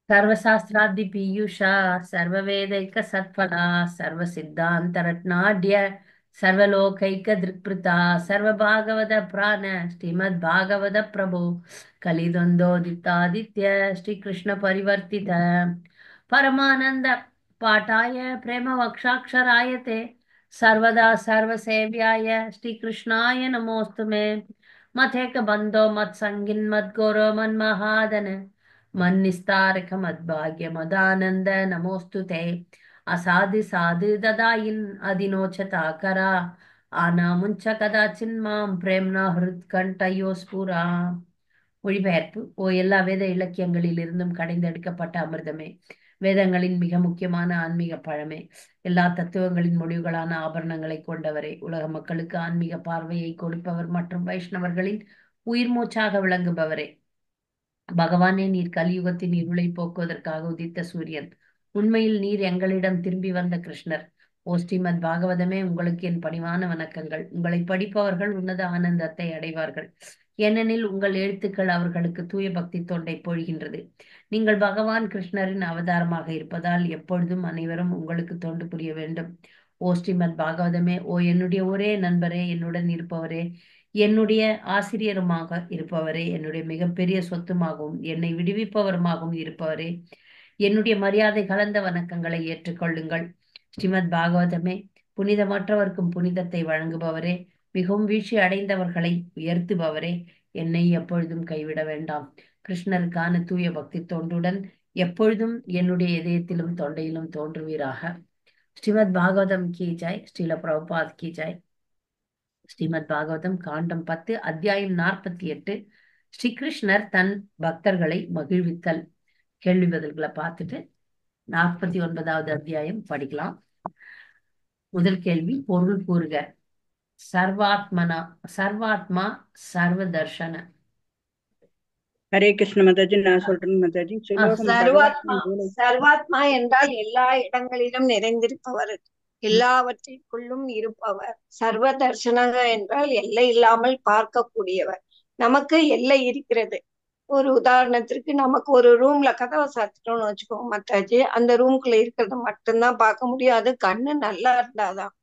सर्वशास्त्रादि पीयूषा सर्ववेदैक सत्फला सर्वसिद्धान्तरत्नाढ्य सर्वलोकैक दृक्पृता सर्वभागवत प्राण श्रीमद्भागवत प्रभो कलिद्वन्द्वोदितादित्य श्रीकृष्ण परिवर्तित परमानन्द पाठाय प्रेम वक्षाक्षराय ते सर्वदा सर्वसेव्याय श्रीकृष्णाय नमोऽस्तु मे मथेक बन्धो मत्सङ्गिन् मद्गुरो मन्महादन मन्निस्तारक मद्भाग्य मदानंद नमोस्तु ते असाधु साधु ददायिन् अधिनोचताकरा आनामुञ्च कदाचिन्मां பிரேம்னா ஹிருத்கண்டயோ ஸ்புரா. மொழிபெயர்ப்பு. ஓ எல்லா வேத இலக்கியங்களிலிருந்தும் கடைந்தெடுக்கப்பட்ட அமிர்தமே, வேதங்களின் மிக முக்கியமான ஆன்மீக பழமே, எல்லா தத்துவங்களின் முடிவுகளான ஆபரணங்களை கொண்டவரே, உலக மக்களுக்கு ஆன்மீக பார்வையை கொடுப்பவர் மற்றும் வைஷ்ணவர்களின் உயிர் மூச்சாக விளங்குபவரே, பகவானே நீர் கலியுகத்தின் இருளை போக்குவதற்காக உதித்த சூரியன். உண்மையில் நீர் எங்களிடம் திரும்பி வந்த கிருஷ்ணர். ஓ ஸ்ரீமத் பாகவதமே, உங்களுக்கு என் பணிவான வணக்கங்கள். உங்களை படிப்பவர்கள் உன்னத ஆனந்தத்தை அடைவார்கள், ஏனெனில் உங்கள் எழுத்துக்கள் அவர்களுக்கு தூய பக்தி தொண்டை பொழிகின்றது. நீங்கள் பகவான் கிருஷ்ணரின் அவதாரமாக இருப்பதால் எப்பொழுதும் அனைவரும் உங்களுக்கு தொண்டு புரிய வேண்டும். ஓ ஸ்ரீமத் பாகவதமே, ஓ என்னுடைய ஒரே நண்பரே, என்னுடன் இருப்பவரே, என்னுடைய ஆசிரியருமாக இருப்பவரே, என்னுடைய மிகப்பெரிய சொத்துமாகவும் என்னை விடுவிப்பவருமாகவும் இருப்பவரே, என்னுடைய மரியாதை கலந்த வணக்கங்களை ஏற்றுக்கொள்ளுங்கள். ஸ்ரீமத் பாகவதமே, புனிதமற்றவர்க்கும் புனிதத்தை வழங்குபவரே, மிகவும் வீழ்ச்சி அடைந்தவர்களை உயர்த்துபவரே, என்னை எப்பொழுதும் கைவிட வேண்டாம். கிருஷ்ணருக்கான தூய பக்தி தொண்டுடன் எப்பொழுதும் என்னுடைய இதயத்திலும் தொண்டையிலும் தோன்றுவீராக. ஸ்ரீமத் பாகவதம் கி ஜாய். ஸ்ரீல பிரபுபாத் கி ஜாய். ஸ்ரீமத் பாகவதம் காண்டம் 10 அத்தியாயம் 48. ஸ்ரீகிருஷ்ணர் தன் பக்தர்களை மகிழ்வித்தல். கேள்வி பதில்களை பார்த்துட்டு 49வது அத்தியாயம் படிக்கலாம். முதல் கேள்வி, பொருள் கூறுக. சர்வாத்மனா சர்வாத்மா சர்வதர்ஷன. ஹரே கிருஷ்ண மாதாஜி, நான் சொல்றேன் மாதாஜி. ஸ்ரீலோகம் சர்வாத்மா. சர்வாத்மா என்றால் எல்லா இடங்களிலும் நிறைந்திருப்பவர், எல்லாவற்றிற்குள்ளும் இருப்பவர். சர்வ தர்ஷனக என்றால் எல்லை இல்லாமல் பார்க்கக்கூடியவர். நமக்கு எல்லை இருக்கிறது. ஒரு உதாரணத்திற்கு, நமக்கு ஒரு ரூம்ல கதவை சாத்திட்டோம்னு வச்சுக்கோங்க மாதாஜி, அந்த ரூம்குள்ள இருக்கிறத மட்டும்தான் பார்க்க முடியும். அது கண்ணு நல்லா இருந்தாதான்.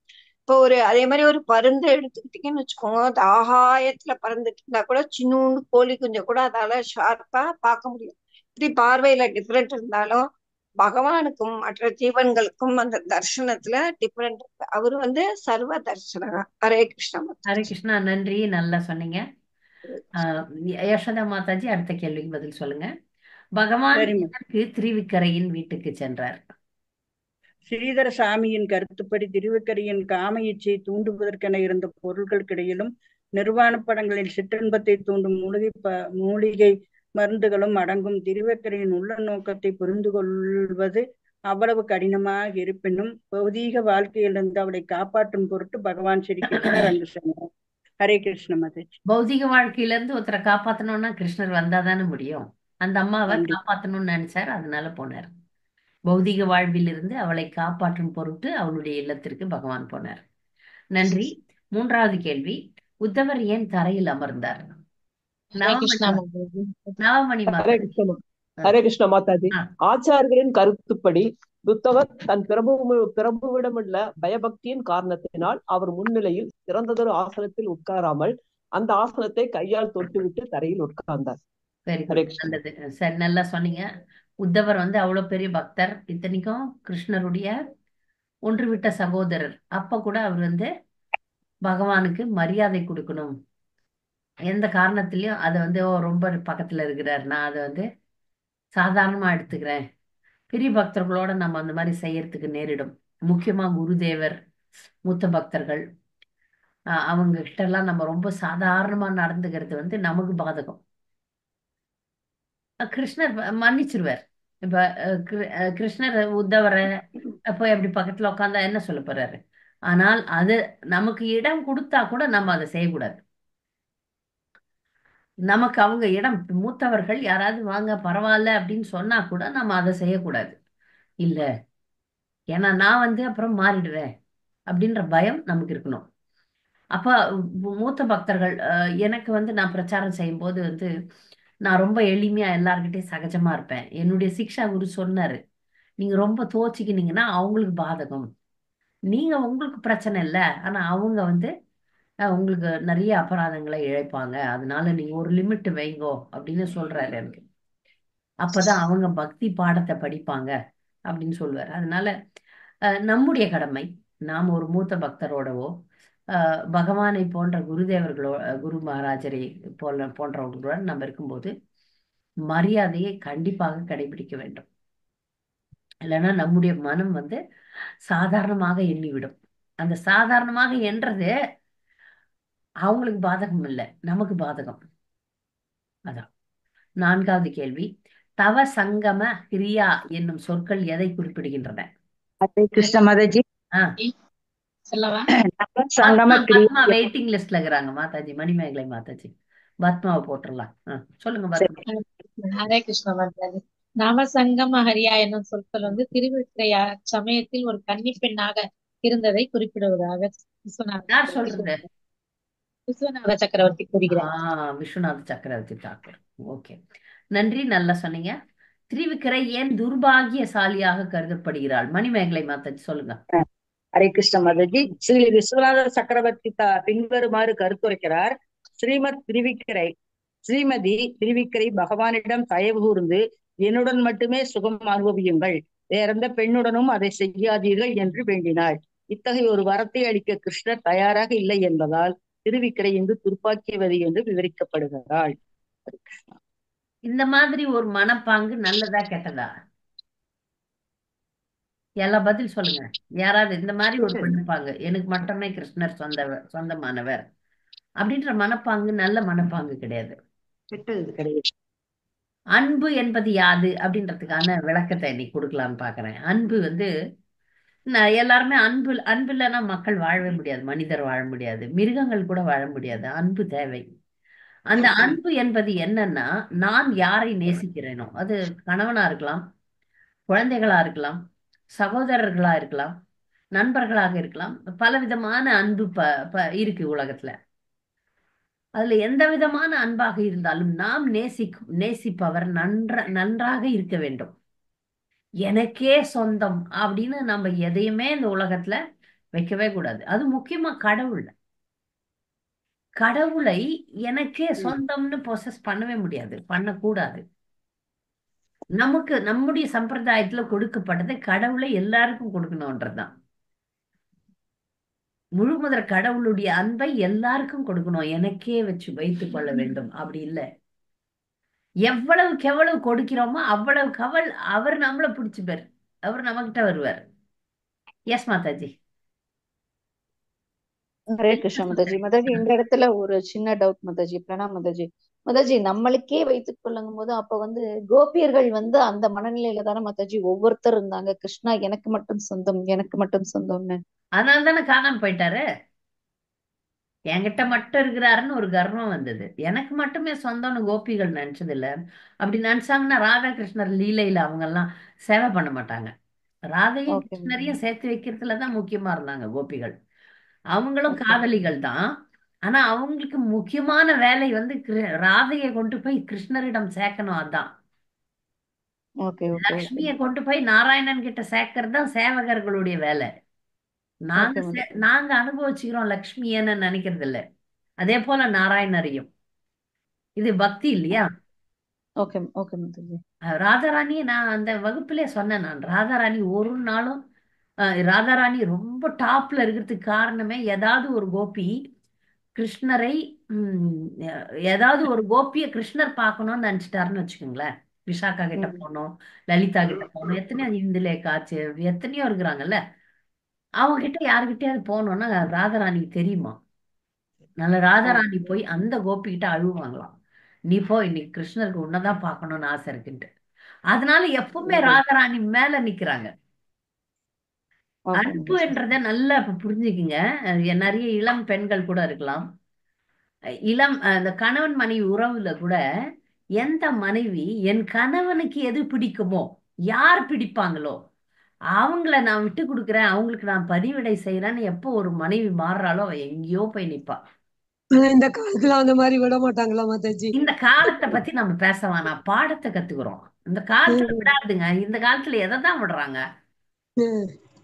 இப்போ அதே மாதிரி ஒரு பருந்து எடுத்துக்கிட்டீங்கன்னு வச்சுக்கோங்க, அது ஆகாயத்துல பறந்துட்டு இருந்தா கூட சின்னூண்டு கோழி குஞ்ச கூட அதால ஷார்ப்பா பார்க்க முடியும். இப்படி பார்வையில டிஃப்ரெண்ட் இருந்தாலும் பகவானுக்கும் மற்ற ஜீவன்களுக்கும் அந்த தர்சனத்துல டிஃப்ரெண்ட் இருக்கு. அவரு சர்வ தர்சனகா. ஹரே கிருஷ்ணா. ஹரே கிருஷ்ணா, நன்றி, நல்லா சொன்னீங்க. யசோதா மாதாஜி, அடுத்த கேள்விக்கு பதில் சொல்லுங்க. பகவான் எதற்கு திருவிக்கரையின் வீட்டுக்கு சென்றார்? ஸ்ரீதர சாமியின் கருத்துப்படி திருவிக்கரையின் காம இச்சையை தூண்டுவதற்கென இருந்த பொருட்களுக்கிடையிலும் நிர்வாண படங்களில் சிற்றின்பத்தை தூண்டும் மூலிகை மருந்துகளும் அடங்கும். திருவிக்கரையின் உள்ள நோக்கத்தை புரிந்து கொள்வது அவ்வளவு கடினமாக இருப்பினும் பௌதீக வாழ்க்கையிலிருந்து அவளை காப்பாற்றும் பொருட்டு பகவான் ஸ்ரீகிருஷ்ணர் அங்கு சென்றார். ஹரே கிருஷ்ண மாதாஜி. பௌதிக வாழ்க்கையில இருந்து ஒருத்தரை காப்பாத்தணும்னா கிருஷ்ணர் வந்தாதானே முடியும். அந்த அம்மாவை காப்பாத்தணும்னு நினைச்சார், அதனால போனார். பௌதிக வாழ்விலிருந்து அவளை காப்பாற்றும் பொருட்டு அவளுடைய இல்லத்திற்கு பகவான் போனார். நன்றி. மூன்றாவது கேள்வி, உத்தவர் ஏன் தரையில் அமர்ந்தார்? நவமணி ஹரே கிருஷ்ண மாதாஜி, ஆச்சாரியர்களின் கருத்துப்படி உத்தவர் தன் பிரபுவிடமுள்ள பயபக்தியின் காரணத்தினால் அவர் முன்னிலையில் சிறந்ததொரு ஆசனத்தில் உட்காராமல் அந்த ஆசனத்தை கையால் தொட்டுவிட்டு தரையில் உட்கார்ந்தார். நல்லது, சரி, நல்லா சொன்னீங்க. உத்தவர் அவ்வளவு பெரிய பக்தர், இத்தனைக்கும் கிருஷ்ணருடைய ஒன்றுவிட்ட சகோதரர். அப்ப கூட அவர் பகவானுக்கு மரியாதை கொடுக்கணும், எந்த காரணத்திலயும் அதை ரொம்ப பக்கத்துல இருக்கிறார், நான் அதை சாதாரணமா எடுத்துக்கிறேன். பெரிய பக்தர்களோட நம்ம அந்த மாதிரி செய்யறதுக்கு நேரிடும். முக்கியமா குருதேவர், மூத்த பக்தர்கள், அவங்க கிட்ட எல்லாம் நம்ம ரொம்ப சாதாரணமா நடந்துக்கிறது நமக்கு பாதகம். கிருஷ்ணர் மன்னிச்சிருவார். இப்ப கிருஷ்ணர் உத்தவரை போய் அப்படி பக்கத்துல உட்காந்தா என்ன சொல்ல போறாரு? ஆனால் அது நமக்கு இடம் கொடுத்தா கூட நம்ம அதை செய்யக்கூடாது. நமக்கு அவங்க இடம், மூத்தவர்கள் யாராவது வாங்க பரவாயில்ல அப்படின்னு சொன்னா கூட நம்ம அதை செய்யக்கூடாது. இல்ல, ஏன்னா நான் அப்புறம் மாறிடுவேன் அப்படின்ற பயம் நமக்கு இருக்கணும். அப்ப மூத்த பக்தர்கள், எனக்கு நான் பிரச்சாரம் செய்யும் போது நான் ரொம்ப எளிமையா எல்லார்கிட்டயும் சகஜமா இருப்பேன். என்னுடைய சிக்ஷா குரு சொன்னாரு, நீங்க ரொம்ப தோச்சிக்கினீங்கன்னா அவங்களுக்கு பாதகம். நீங்க உங்களுக்கு பிரச்சனை இல்ல. ஆனா அவங்க வந்து உங்களுக்கு நிறைய அபராதங்களை இழைப்பாங்க. அதனால நீங்க ஒரு லிமிட் வைங்கோ அப்படின்னு சொல்றாரு எனக்கு. அப்பதான் அவங்க பக்தி பாடத்தை படிப்பாங்க அப்படின்னு சொல்லுவார். அதனால நம்முடைய கடமை, நாம் ஒரு மூத்த பக்தரோடவோ பகவானை போன்ற குருதேவர்களோ குரு மகாராஜரை போன்றவர்களுடன் நம்ம இருக்கும்போது மரியாதையை கண்டிப்பாக கடைபிடிக்க வேண்டும். இல்லைன்னா நம்முடைய மனம் வந்து சாதாரணமாக எண்ணிவிடும். அந்த சாதாரணமாக என்றது அவங்களுக்கு பாதகம் இல்லை, நமக்கு பாதகம். அதான் 4வது கேள்வி. தவ சங்கம கிரியா என்னும் சொற்கள் எதை குறிப்பிடுகின்றன? ஹரே கிருஷ்ண மாதாஜி. சொல்லவா? சங்கம கிரியா பத்மா வெயிட்டிங் லிஸ்ட்ல இருக்கிறாங்க மாதாஜி, மணிமேகலை மாதாஜி. பத்மாவை போட்டுடலாம். சொல்லுங்க பத்மா. ஹரே கிருஷ்ண மாதாஜி. நாமசங்கம ஹரியா என்னும் சொற்கள் வந்து திருவிக்கிரயா சமயத்தில் ஒரு கன்னி பெண்ணாக இருந்ததை குறிப்பிடுவதாக யார் சொல்றது? விஸ்வநாத சக்கரவர்த்தி கூறுகிறார். விஸ்வநாத சக்கரவர்த்தி தாக்கூர். ஓகே, நன்றி, நல்லா சொன்னீங்க. திரிவிக்கிரை ஏன் துர்பாகியசாலியாக கருதப்படுகிறாள்? மணிமேகலை மாதாஜி சொல்லுங்க. ஹரே கிருஷ்ண மாதாஜி. ஸ்ரீ விஸ்வநாத சக்கரவர்த்தி பின்வருமாறு கருத்துரைக்கிறார். ஸ்ரீமதி திருவிக்கிரை பகவானிடம் தயவு கூர்ந்து என்னுடன் மட்டுமே சுகம் அனுபவியுங்கள், வேறெந்த பெண்ணுடனும் அதை செய்யாதீர்கள் என்று வேண்டினாள். இத்தகைய ஒரு வரத்தை அளிக்க கிருஷ்ணர் தயாராக இல்லை என்பதால் திருவிக்கிரை இங்கு துர்ப்பாக்கியவதி என்று விவரிக்கப்படுகிறாள். இந்த மாதிரி ஒரு மனப்பாங்கு நல்லதா கெட்டதா? எல்லாம் பதில் சொல்லுங்க. யாராவது இந்த மாதிரி ஒரு மனப்பாங்கு, எனக்கு மட்டுமே கிருஷ்ணர் சொந்தமானவர் அப்படின்ற மனப்பாங்கு நல்ல மனப்பாங்கு கிடையாது. கெட்டது கிடையாது. அன்பு என்பது யாது அப்படின்றதுக்கான விளக்கத்தை இன்னைக்கு கொடுக்கலாம்னு பாக்குறேன். அன்பு வந்து எல்லாருமே அன்பு இல்லைன்னா மக்கள் வாழவே முடியாது, மனிதர் வாழ முடியாது, மிருகங்கள் கூட வாழ முடியாது. அன்பு தேவை. அந்த அன்பு என்பது என்னன்னா, நான் யாரை நேசிக்கிறேனோ, அது கணவனா இருக்கலாம், குழந்தைகளா இருக்கலாம், சகோதரர்களா இருக்கலாம், நண்பர்களாக இருக்கலாம். பலவிதமான அன்பு இருக்கு உலகத்துல. அதுல எந்த விதமான அன்பாக இருந்தாலும் நாம் நேசிப்பவர் நன்றாக இருக்க வேண்டும். எனக்கே சொந்தம் அப்படின்னு நம்ம எதையுமே இந்த உலகத்துல வைக்கவே கூடாது. அது முக்கியமா கடவுளை எனக்கே சொந்தம்னு பொசஸ் பண்ணவே முடியாது, பண்ணக்கூடாது. நம்முடைய சம்பிரதாயத்துல கொடுக்கப்பட்டது கடவுளை எல்லாருக்கும் கொடுக்கணும்ன்றதுதான். முழுமுதற் கடவுளுடைய அன்பை எல்லாருக்கும் கொடுக்கணும், எனக்கே வச்சு வைத்துக் கொள்ள வேண்டும் அப்படி இல்லை. எவ்வளவுக்கு எவ்வளவு கொடுக்கிறோமோ அவ்வளவுக்கு அவர் நம்மளை பிடிச்சுப்பார், அவர் நம்மகிட்ட வருவார். எஸ் மாதாஜி. ஹரே கிருஷ்ண மாதாஜி. மாதாஜி, இந்த இடத்துல ஒரு சின்ன டவுட் மாதாஜி. பிரணாம் மாதாஜி. மாதாஜி, நம்மளுக்கே வைத்துக் கொள்ளும் போது அப்ப வந்து கோபியர்கள் வந்து அந்த மனநிலையில தானே மாதாஜி ஒவ்வொருத்தர் இருந்தாங்க, கிருஷ்ணா எனக்கு மட்டும் சொந்தம், எனக்கு மட்டும் சொந்தம்னு. அதனால தானே காணாம போயிட்டாரு. என்கிட்ட மட்டும் இருக்கிறாருன்னு ஒரு கர்வம் வந்தது. எனக்கு மட்டுமே சொந்தம்னு கோபிகள் நினைச்சது இல்ல. அப்படி நினைச்சாங்கன்னா ராதாகிருஷ்ணர் லீலையில அவங்க எல்லாம் சேவை பண்ண மாட்டாங்க. ராதையும் கிருஷ்ணரையும் சேர்த்து வைக்கிறதுலதான் முக்கியமா இருந்தாங்க கோபிகள். அவங்களும் காதலிகள் தான். ஆனா அவங்களுக்கு முக்கியமான வேலை வந்து ராதையை கொண்டு போய் கிருஷ்ணரிடம் சேர்க்கணும். அதான் லக்ஷ்மியை கொண்டு போய் நாராயணன் கிட்ட சேர்க்கறது தான் சேவகர்களுடைய வேலை. நாங்க அனுபவிச்சுக்கிறோம் லக்ஷ்மியன்னு நினைக்கிறது இல்ல. அதே போல நாராயணரையும். இது பக்தி இல்லையா? ராதாராணி நான் அந்த வகுப்பிலே சொன்னேன். நான் ராதாராணி ஒரு நாளும் ராதாராணி ரொம்ப டாப்ல இருக்கிறதுக்கு காரணமே ஏதாவது ஒரு கோபி கிருஷ்ணரை ஏதாவது ஒரு கோபிய கிருஷ்ணர் பார்க்கணும்னு நினைச்சிட்டாருன்னு வச்சுக்கோங்களேன். விஷாக்கா கிட்ட போனோம், லலிதா கிட்ட போனோம், எத்தனையோ இந்துலேக்காச்சு எத்தனையோ இருக்கிறாங்கல்ல, அவங்க கிட்ட யாருக்கிட்டயாவது போனோம்னா ராதாராணிக்கு தெரியுமா, நல்ல ராதாராணி போய் அந்த கோபி கிட்ட அழுவாங்களாம், நீ போ இன்னைக்கு கிருஷ்ணருக்கு உன்னதான் பார்க்கணும்னு ஆசை இருக்குன்ட்டு. அதனால எப்பவுமே ராதாராணி மேல நிக்கிறாங்க. அன்பு என்றத நல்லா புரிஞ்சுக்குங்க. நிறைய இளம் பெண்கள் கூட இருக்கலாம். அந்த கணவன் மனைவி உறவுல கூட எந்த மனைவி என் கணவனுக்கு எது பிடிக்குமோ, யார் பிடிப்பாங்களோ அவங்கள நான் விட்டு கொடுக்குறேன், அவங்களுக்கு நான் பணிவிடை செய்யறேன்னு எப்போ ஒரு மனைவி மாறுறாளோ அவ எங்கேயோ போய் நிப்பா. ஆனா இந்த காலத்துல அந்த மாதிரி விட மாட்டாங்களா மாதாஜி? இந்த காலத்தை பத்தி நம்ம பேச வேணாம், பாடத்தை கத்துக்கிறோம். இந்த காலத்துல விடாதுங்க. இந்த காலத்துல எதை தான் விடுறாங்க?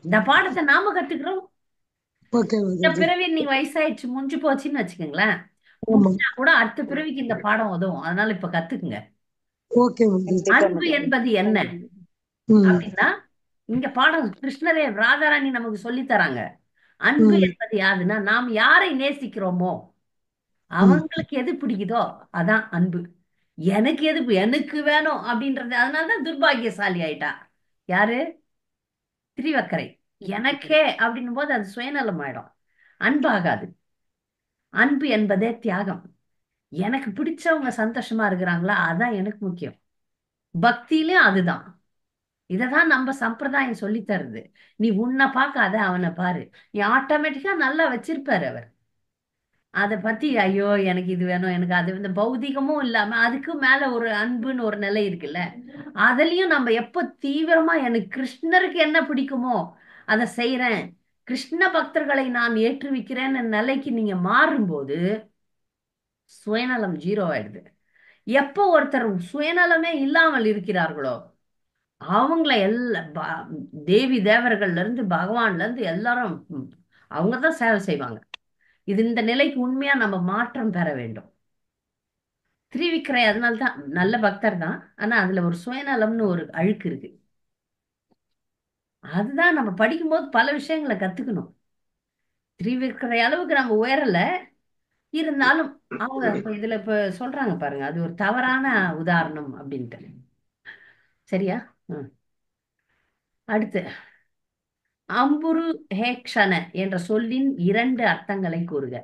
இந்த பாடத்தை நாம கத்துக்கிறோம். ஓகே இந்த மாதாஜி. பிறவி நீங்க வயசாயிடுச்சு முடிஞ்சு போச்சுன்னு வச்சுக்கோங்களேன், ஆமா. முடிஞ்சா கூட அடுத்த பிறவிக்கு இந்த பாடம் உதவும். அதனால இப்ப கத்துக்குங்க. ஓகே மாதாஜி. கண்டிப்பா அன்பு மாதாஜி. என்பது என்ன ம் அப்படின்னா, இங்க பாடம் கிருஷ்ணரே ராதாராணி நமக்கு சொல்லி தராங்க. அன்பு ம் என்பது யாருன்னா, நாம் யாரை நேசிக்கிறோமோ ம் அவங்களுக்கு எது பிடிக்குதோ அதான் அன்பு. எனக்கு எது எனக்கு வேணும் அப்படின்றது, அதனாலதான் துர்பாகியசாலி ஆயிட்டா. யாரு? திரிவக்கரை. எனக்கே அப்படின்னும் போது அது சுயநலம் ஆயிடும், அன்பாகாது. அன்பு என்பதே தியாகம். எனக்கு பிடிச்சவங்க சந்தோஷமா இருக்கிறாங்களா, அதான் எனக்கு முக்கியம். பக்தியிலும் அதுதான். இததான் நம்ம சம்பிரதாயம் சொல்லி தருது. நீ உன்னை பார்க்காத அவனை பாரு, நீ ஆட்டோமேட்டிக்கா நல்லா வச்சிருப்பாரு அவர். அதை பத்தி ஐயோ எனக்கு இது வேணும் எனக்கு அது வந்து பௌதிகமும் இல்லாம அதுக்கு மேல ஒரு அன்புன்னு ஒரு நிலை இருக்குல்ல, அதுலயும் நம்ம எப்ப தீவிரமா எனக்கு கிருஷ்ணருக்கு என்ன பிடிக்குமோ அதை செய்யறேன், கிருஷ்ண பக்தர்களை நான் ஏற்றுவிக்கிறேன்னு நிலைக்கு நீங்க மாறும்போது சுயநலம் ஜீரோ ஆயிடுது. எப்போ ஒருத்தர் சுயநலமே இல்லாமல் இருக்கிறார்களோ அவங்கள தேவி தேவர்கள்ல இருந்து பகவான்ல இருந்து எல்லாரும் அவங்கதான் சேவை செய்வாங்க. இது இந்த நிலைக்கு உண்மையா நம்ம மாற்றம் பெற வேண்டும். திருவிக்கிரை அதனால்தான் நல்ல பக்தர் தான், ஆனா அதுல ஒரு சுயநலம்னு ஒரு அழுக்கு இருக்கு. அதுதான் நம்ம படிக்கும்போது பல விஷயங்களை கத்துக்கணும். திருவிக்கிரை அளவுக்கு நம்ம உயரல, இருந்தாலும் அவங்க இதுல இப்ப சொல்றாங்க பாருங்க, அது ஒரு தவறான உதாரணம் அப்படின்ட்டு. சரியா? அடுத்து, அம்புரு ஹேக்ஷன என்ற சொல்லின் 2 அர்த்தங்களை கூறுக.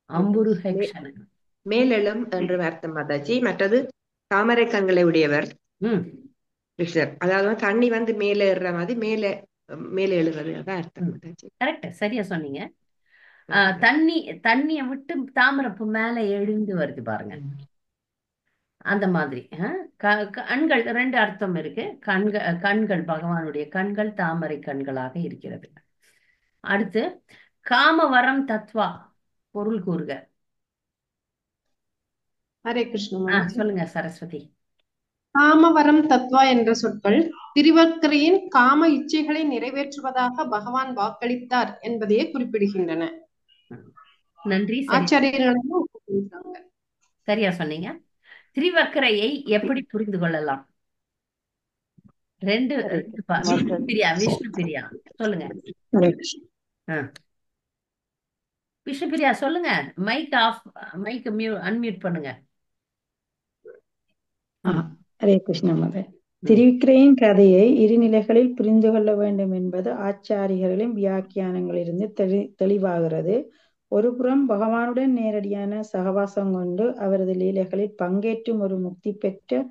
அம்புரு ஹேக்ஷன மேலெழும் என்று அர்த்தம் மாதாஜி. மற்றது தாமரை கண்களை உடையவர் கிருஷ்ணர். அதாவது தண்ணி வந்து மேலே ஏறுற மாதிரி மேலே எழுறது அதான் அர்த்தம் மாதாஜி. கரெக்ட், சரியா சொன்னீங்க. தண்ணிய விட்டு தாமரப்பு மேல எழுந்து வருது பாருங்க, அந்த மாதிரி. கண்கள் 2 அர்த்தம் இருக்கு. கண்கள் பகவானுடைய கண்கள் தாமரை கண்களாக இருக்கிறது. அடுத்து, காமவரம் தத்வா பொருள் கூறுக. ஹரே கிருஷ்ணா. சொல்லுங்க சரஸ்வதி. காமவரம் தத்வா என்ற சொற்கள் திருவக்கரையின் காம இச்சைகளை நிறைவேற்றுவதாக பகவான் வாக்களித்தார் என்பதையே குறிப்பிடுகின்றன. நன்றி. ஆச்சாரியர்களும் சரியா சொன்னீங்க. திரிவக்கரையை எப்படி புரிந்து கொள்ளலாம்? விஷ்ணு பிரியா சொல்லுங்க. விஷ்ணு பிரியா சொல்லுங்க. மைக் ஆஃப், மைக் அன்மியூட் பண்ணுங்க. ஹரே கிருஷ்ண மதே. திருவிக்கிரையின் கதையை 2 நிலைகளில் புரிந்து கொள்ள வேண்டும் என்பது ஆச்சாரியர்களின் வியாக்கியானங்களிலிருந்து தெளிவாகிறது. ஒரு புறம் பகவானுடன் நேரடியான சகவாசம் கொண்டு அவரது லீலைகளில் பங்கேற்றும் ஒரு முக்தி பெற்ற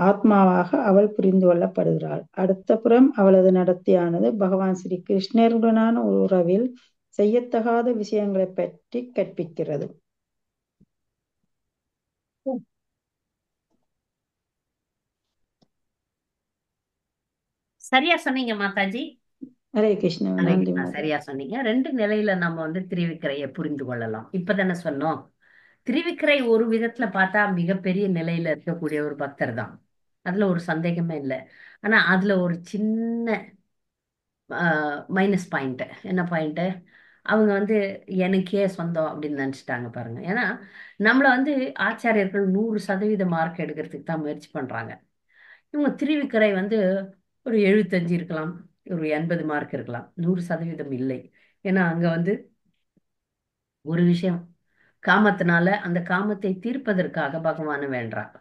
ஆத்மாவாக அவள் புரிந்து கொள்ளப்படுகிறாள். அடுத்த புறம் அவளது நடத்தையானது பகவான் ஸ்ரீ கிருஷ்ணருடனான உறவில் செய்யத்தகாத விஷயங்களை பற்றி கற்பிக்கிறது. சரியா சொன்னீங்க மாதாஜி. ஹரே கிருஷ்ணா. சரியா சொன்னீங்க. 2 நிலையில நம்ம வந்து திருவிக்கிரையை புரிந்து கொள்ளலாம். இப்பதானே சொன்னோம். திருவிக்கிரை ஒரு விதத்துல பார்த்தா மிகப்பெரிய நிலையில இருக்கக்கூடிய ஒரு பக்தர் தான், அதுல ஒரு சந்தேகமே இல்லை. ஆனா அதுல ஒரு சின்ன மைனஸ் பாயிண்ட். என்ன பாயிண்ட்? அவங்க வந்து எனக்கே சொந்தம் அப்படின்னு நினைச்சிட்டாங்க பாருங்க. ஏன்னா நம்மள வந்து ஆச்சாரியர்கள் 100% மார்க் எடுக்கிறதுக்கு தான் முயற்சி பண்றாங்க. இவங்க திருவிக்கிரை வந்து ஒரு 75 இருக்கலாம், ஒரு 80 மார்க் இருக்கலாம், 100% இல்லை. ஏன்னா அங்க வந்து ஒரு விஷயம், காமத்தினால அந்த காமத்தை தீர்ப்பதற்காக பகவானை வேண்டார்.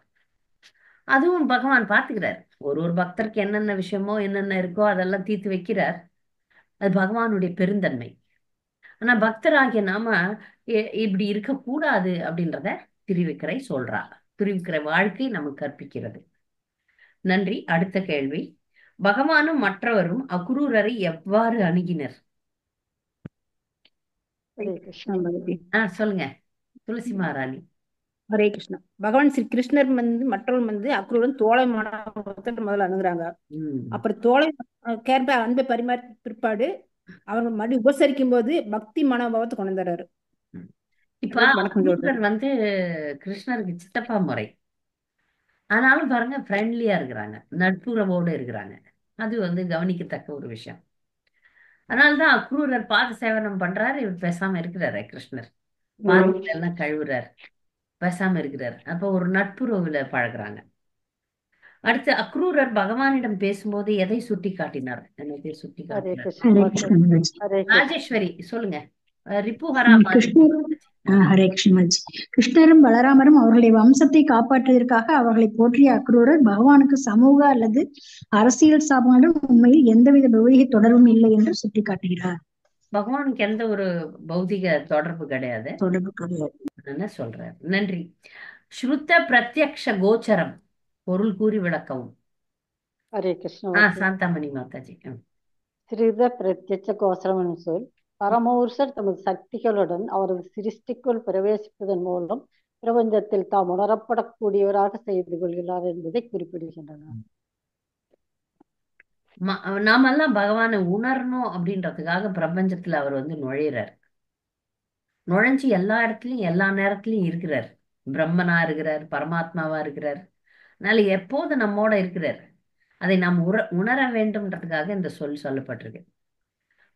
அதுவும் பகவான் பார்த்துக்கிறார். ஒரு பக்தருக்கு என்னென்ன விஷயமோ என்னென்ன இருக்கோ அதெல்லாம் தீர்த்து வைக்கிறார். அது பகவானுடைய பெருந்தன்மை. ஆனா பக்தராகிய நாம இப்படி இருக்கக்கூடாது அப்படின்றத திருவிக்கிரை சொல்றா. திருவிக்கிரை வாழ்க்கை நமக்கு கற்பிக்கிறது. நன்றி. அடுத்த கேள்வி, பகவானும் மற்றவரும் அக்ரூரரை எவ்வாறு அணுகினர்? சொல்லுங்க துளசி மகாராணி. ஹரே கிருஷ்ணா. பகவான் ஸ்ரீ கிருஷ்ணர் வந்து மற்றவர்கள் வந்து அக்ரூரன் தோழமான முதல்ல அணுகுறாங்க. அப்புறம் தோழை கேர்ப அன்பை பரிமாறி பிற்பாடு அவங்க மறுபடியும் உபசரிக்கும் போது பக்தி மனோபாவத்தை கொண்டு வந்துடுறாரு. இப்ப வணக்கம் சொல்றேன். அக்ரூரர் வந்து கிருஷ்ணருக்கு சித்தப்பா முறை. ஆனாலும் பாருங்க ஃப்ரெண்ட்லியா இருக்கிறாங்க, நட்புறவோடு இருக்கிறாங்க. அது வந்து கவனிக்கத்தக்க ஒரு விஷயம். அதனாலதான் அக்ரூரர் பாத சேவனம் பண்றாரு, இவர் பேசாம இருக்கிறாரு. கிருஷ்ணர் பாதங்களை எல்லாம் கழுவுறாரு, பேசாம இருக்கிறாரு. அப்ப ஒரு நட்புறவுல பழகுறாங்க. அடுத்து அக்ரூரர் பகவானிடம் பேசும்போது எதை சுட்டி காட்டினார்? என்னதை சுட்டி ஹரே காட்டினார்? கிருஷ்ண ஹரே மாதாஜி. கிருஷ்ண மாதாஜி. ஹரே கிருஷ்ண. ராஜேஸ்வரி சொல்லுங்க. ரிப்புஹரா மாதிரி. கிருஷ்ணர் ஹரே கிருஷ்ண மாதாஜி. கிருஷ்ணரும் பலராமரும் அவர்களுடைய வம்சத்தை காப்பாற்றுவதற்காக அவர்களை போற்றிய அக்ரூரர் பகவானுக்கு சமூக அல்லது அரசியல் சாபங்களும் உண்மையில் எந்தவித பௌதிக தொடர்பும் இல்லை என்று சுட்டிக்காட்டுகிறார். பகவானுக்கு எந்த ஒரு பௌதிக தொடர்பு கிடையாது தொடர்பு கிடையாது. என்ன சொல்றார். நன்றி. ஸ்ருத பிரத்யக்ஷ கோச்சரம் பொருள் கூறி விளக்கவும். ஹரே கிருஷ்ண மாதாஜி. சாந்தாமணி மாதாஜி. ஸ்ரீத பிரத்யட்ச கோசரம் எனும் சொல் பரமபுருஷர் தமது சக்திகளுடன் அவரது சிருஷ்டிக்குள் பிரவேசிப்பதன் மூலம் பிரபஞ்சத்தில் தாம் உணரப்படக்கூடியவராக செய்து கொள்கிறார் என்பதை குறிப்பிடுகின்றனர். நாமெல்லாம் பகவானை உணரணும் அப்படின்றதுக்காக பிரபஞ்சத்துல அவர் வந்து நுழையிறார். நுழைஞ்சு எல்லா இடத்துலயும் எல்லா நேரத்திலயும் இருக்கிறார். பிரம்மனா இருக்கிறார், பரமாத்மாவா இருக்கிறார். அதனால எப்போது நம்மோட இருக்கிறார். அதை நாம் உணர வேண்டும்ன்றதுக்காக இந்த சொல் சொல்லப்பட்டிருக்கு.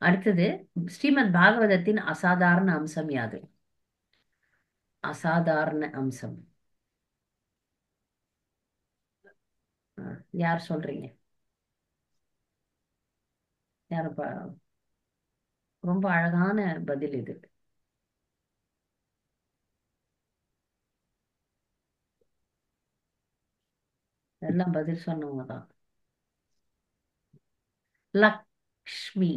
அடுத்தது ஸ்ரீமத் பாகவதத்தின் அசாதாரண அம்சம் யாது? அசாதாரண அம்சம் யார் சொல்றீங்க? யாருப்பா? ரொம்ப அழகான பதில் இது. எல்லாம் பதில் சொன்னவங்க தான். லக்ஷ்மி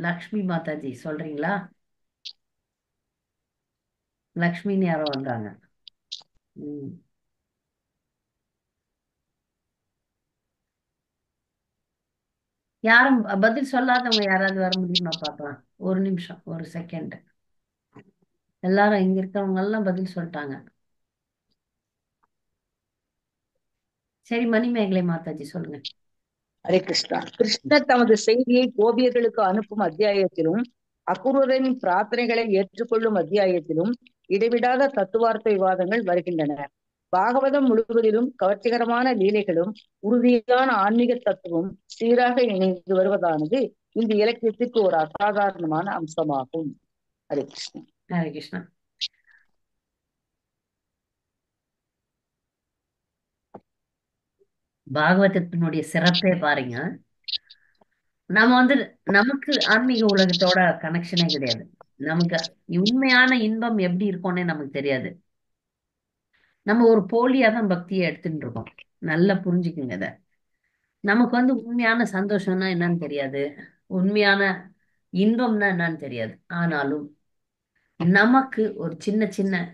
லக்ஷ்மி மாதாஜி சொல்றீங்களா? லக்ஷ்மின்னு யாரோ வந்தாங்க. யாரும் பதில் சொல்லாதவங்க யாராவது வர முடியுமா பார்க்கலாம்? ஒரு நிமிஷம், ஒரு செகண்ட். எல்லாரும் இங்க இருக்கிறவங்க எல்லாம் பதில் சொல்லிட்டாங்க. சரி, மணிமேகலை மாதாஜி சொல்லுங்க. ஹரே கிருஷ்ணா. கிருஷ்ணர் தமது செய்தியை கோபியர்களுக்கு அனுப்பும் அத்தியாயத்திலும் அக்ரூரரின் பிரார்த்தனைகளை ஏற்றுக்கொள்ளும் அத்தியாயத்திலும் இடைவிடாத தத்துவார்த்த விவாதங்கள் வருகின்றன. பாகவதம் முழுவதிலும் கவர்ச்சிகரமான லீலைகளும் உறுதியான ஆன்மீக தத்துவம் சீராக இணைந்து வருவதானது இந்த இலக்கியத்திற்கு ஒரு அசாதாரணமான அம்சமாகும். ஹரே கிருஷ்ணா. ஹரே கிருஷ்ணா. பாகவதத்தினுடைய சிறப்பே பாருங்க. நாம வந்து நமக்கு ஆன்மீக உலகத்தோட கனெக்ஷனே கிடையாது. நமக்கு உண்மையான இன்பம் எப்படி இருக்கும்னே நமக்கு தெரியாது. நம்ம ஒரு போலியா தான் பக்தியை எடுத்துட்டு இருக்கோம். நல்லா புரிஞ்சுக்குங்க இத. நமக்கு வந்து உண்மையான சந்தோஷம்னா என்னன்னு தெரியாது, உண்மையான இன்பம்னா என்னன்னு தெரியாது. ஆனாலும் நமக்கு ஒரு சின்ன சின்ன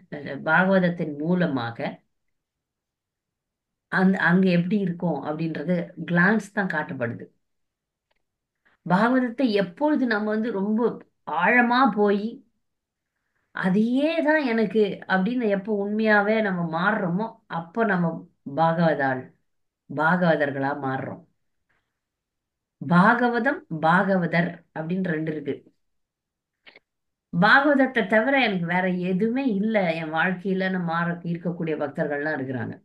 பாகவதத்தின் மூலமாக அங்க எப்படி இருக்கும் அப்படின்றது கிளான்ஸ் தான் காட்டப்படுது. பாகவதத்தை எப்பொழுது நம்ம வந்து ரொம்ப ஆழமா போய் அதையே தான் எனக்கு அப்படின்னு எப்போ உண்மையாவே நம்ம மாறுறோமோ அப்போ நம்ம பாகவதர்களா மாறுறோம். பாகவதம் பாகவதர் அப்படின்னு ரெண்டு இருக்கு. பாகவதத்தை தவிர எனக்கு வேற எதுவுமே இல்லை என் வாழ்க்கையில நம்ம இருக்கக்கூடிய பக்தர்கள்லாம் இருக்கிறாங்க.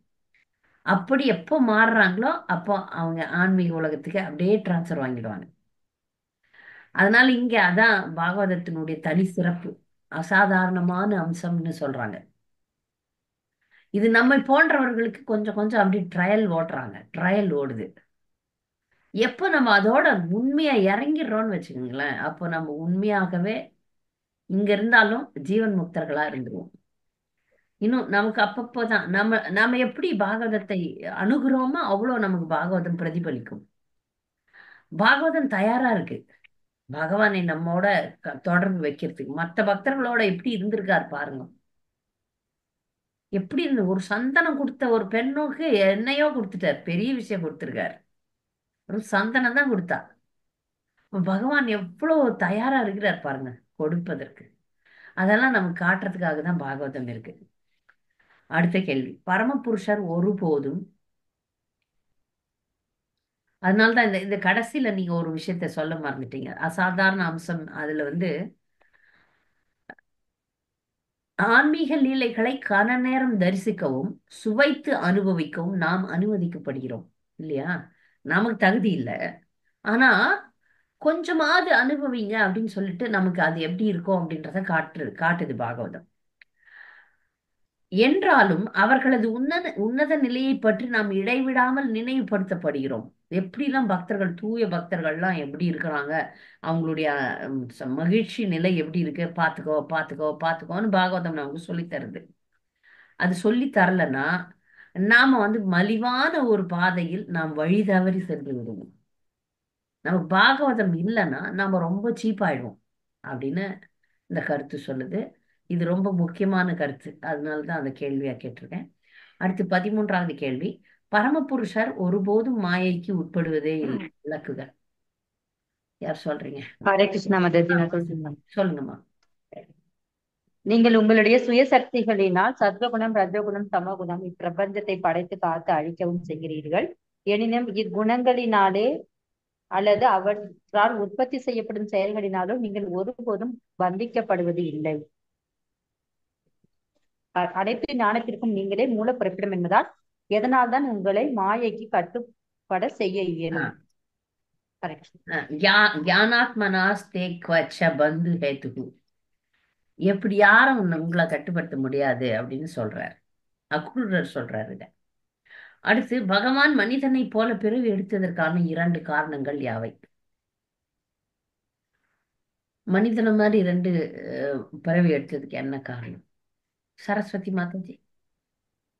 அப்படி எப்போ மாறுறாங்களோ அப்போ அவங்க ஆன்மீக உலகத்துக்கு அப்படியே டிரான்ஸ்ஃபர் வாங்கிடுவாங்க. அதனால இங்க அதான் பாகவதத்தினுடைய தனி சிறப்பு, அசாதாரணமான அம்சம்னு சொல்றாங்க. இது நம்மை போன்றவர்களுக்கு கொஞ்சம் கொஞ்சம் அப்படி ட்ரையல் ஓடுது. எப்போ நம்ம அதோட உண்மையா இறங்கிடுறோம்னு வச்சுக்கோங்களேன், அப்போ நம்ம உண்மையாகவே இங்க இருந்தாலும் ஜீவன் முக்தர்களா இருந்துருவோம். இன்னும் நமக்கு அப்பப்போதான் நாம எப்படி பாகவதத்தை அணுகுறோமோ அவ்வளோ நமக்கு பாகவதம் பிரதிபலிக்கும். பாகவதம் தயாரா இருக்கு பகவானை நம்மோட தொடர்பு வைக்கிறதுக்கு. மற்ற பக்தர்களோட எப்படி இருந்திருக்காரு பாருங்க. எப்படி இருந்து ஒரு சந்தனம் கொடுத்த ஒரு பெண்ணுக்கு என்னையோ கொடுத்துட்டார், பெரிய விஷயம் கொடுத்துருக்காரு. ஒரு சந்தனம் தான் கொடுத்தா. பகவான் எவ்வளவு தயாரா இருக்கிறார் பாருங்க கொடுப்பதற்கு. அதெல்லாம் நமக்கு காட்டுறதுக்காக தான் பாகவதம் இருக்கு. அடுத்த கேள்வி, பரமபுருஷர் ஒருபோதும், அதனால்தான் இந்த கடைசியில நீங்க ஒரு விஷயத்த சொல்ல மறந்துட்டீங்க, அசாதாரண அம்சம். அதுல வந்து ஆன்மீக லீலைகளை கன நேரம் தரிசிக்கவும் சுவைத்து அனுபவிக்கவும் நாம் அனுமதிக்கப்படுகிறோம் இல்லையா? நமக்கு தகுதி இல்லை, ஆனா கொஞ்சமாவது அனுபவிங்க அப்படின்னு சொல்லிட்டு நமக்கு அது எப்படி இருக்கும் அப்படின்றத காட்டுது பாகவதம். என்றாலும் அவர்களது உன்னத நிலையை பற்றி நாம் இடைவிடாமல் நினைவுபடுத்தப்படுகிறோம். எப்படிலாம் பக்தர்கள், தூய பக்தர்கள்லாம் எப்படி இருக்கிறாங்க, அவங்களுடைய மகிழ்ச்சி நிலை எப்படி இருக்கு, பார்த்துக்கோ பார்த்துக்கோ பார்த்துக்கோன்னு பாகவதம் நமக்கு சொல்லி தருது. அது சொல்லி தரலன்னா நாம வந்து மலிவான ஒரு பாதையில் நாம் வழி தவறி சென்று விடுவோம். நமக்கு பாகவதம் இல்லைன்னா நாம ரொம்ப சீப்பாயிடுவோம் அப்படின்னு இந்த கருத்து சொல்லுது. இது ரொம்ப முக்கியமான கருத்து, அதனாலதான் அந்த கேள்வியா கேட்டிருக்கேன். அடுத்து 13வது கேள்வி. பரமபுருஷர் ஒருபோதும் மாயைக்கு உட்படுவதே இல்லை. விளக்குக. யார் சொல்றீங்க? ஹரே கிருஷ்ணா மாதாஜி, நான் சொல்றேன். சொல்லுங்கம்மா. நீங்கள் உங்களுடைய சுயசக்திகளினால் சத்வகுணம், ரஜகுணம், சமகுணம் இப்பிரபஞ்சத்தை படைத்து காத்து அழிக்கவும் செய்கிறீர்கள். எனினும் இக்குணங்களினாலே அல்லது அவற்றால் உற்பத்தி செய்யப்படும் செயல்களினாலோ நீங்கள் ஒருபோதும் பந்திக்கப்படுவது இல்லை. அனைத்து ஞானத்திற்கும் நீங்களே மூல பிறப்பிடம் என்பதால் எதனால் தான் உங்களை மாயைக்கு கட்டுப்பட செய்ய இயலும். ஞானாத்மனாஸ்தே க்வச்ச பந்து ஹேதுஹு. எப்படி யாரும் உங்களை கட்டுப்படுத்த முடியாது அப்படின்னு சொல்றாரு, அக்ரூரர் சொல்றாரு இத. அடுத்து, பகவான் மனிதனை போல பிறவி எடுத்ததற்கான 2 காரணங்கள் யாவை? மனிதன மாதிரி 2 பிறவி எடுத்ததுக்கு என்ன காரணம்? சரஸ்வதி மாதாஜி.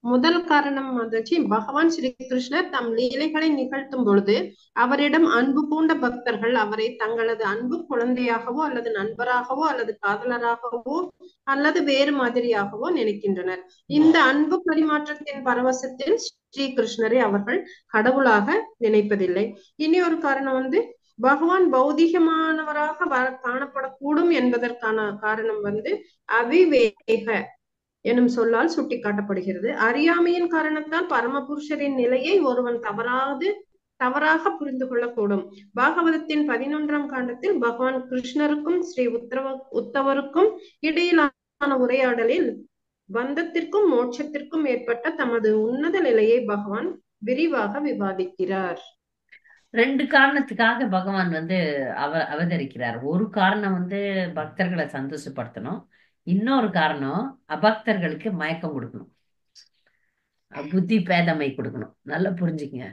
முதல் காரணம் மாதாஜி, பகவான் ஸ்ரீ கிருஷ்ணர் தம் லீலைகளை நிகழ்த்தும் பொழுது அவரிடம் அன்பு பூண்ட பக்தர்கள் அவரை தங்களது அன்பு குழந்தையாகவோ அல்லது நண்பராகவோ அல்லது காதலராகவோ அல்லது வேறு மாதிரியாகவோ நினைக்கின்றனர். இந்த அன்பு பரிமாற்றத்தின் பரவசத்தில் ஸ்ரீ கிருஷ்ணரை அவர்கள் கடவுளாக நினைப்பதில்லை. இனி ஒரு காரணம் பகவான் பௌதிகமானவராக காணப்படக்கூடும் என்பதற்கான காரணம் அவிவேக எனும் சொல்லால் சுட்டி காட்டப்படுகிறது. அறியாமையின் காரணத்தால் பரமபுருஷரின் நிலையை ஒருவன் தவறாக புரிந்து கொள்ளக்கூடும். பாகவதத்தின் 11ஆம் காண்டத்தில் பகவான் கிருஷ்ணருக்கும் ஸ்ரீ உத்தவருக்கும் இடையிலான உரையாடலில் பந்தத்திற்கும் மோட்சத்திற்கும் ஏற்பட்ட தமது உன்னத நிலையை பகவான் விரிவாக விவாதிக்கிறார். 2 காரணத்துக்காக பகவான் அவதரிக்கிறார். ஒரு காரணம் பக்தர்களை சந்தோஷப்படுத்தணும், இன்னொரு காரணம் அபக்தர்களுக்கு மயக்கம் கொடுக்கணும், புத்தி பேதமை கொடுக்கணும். நல்லா புரிஞ்சுக்கங்க.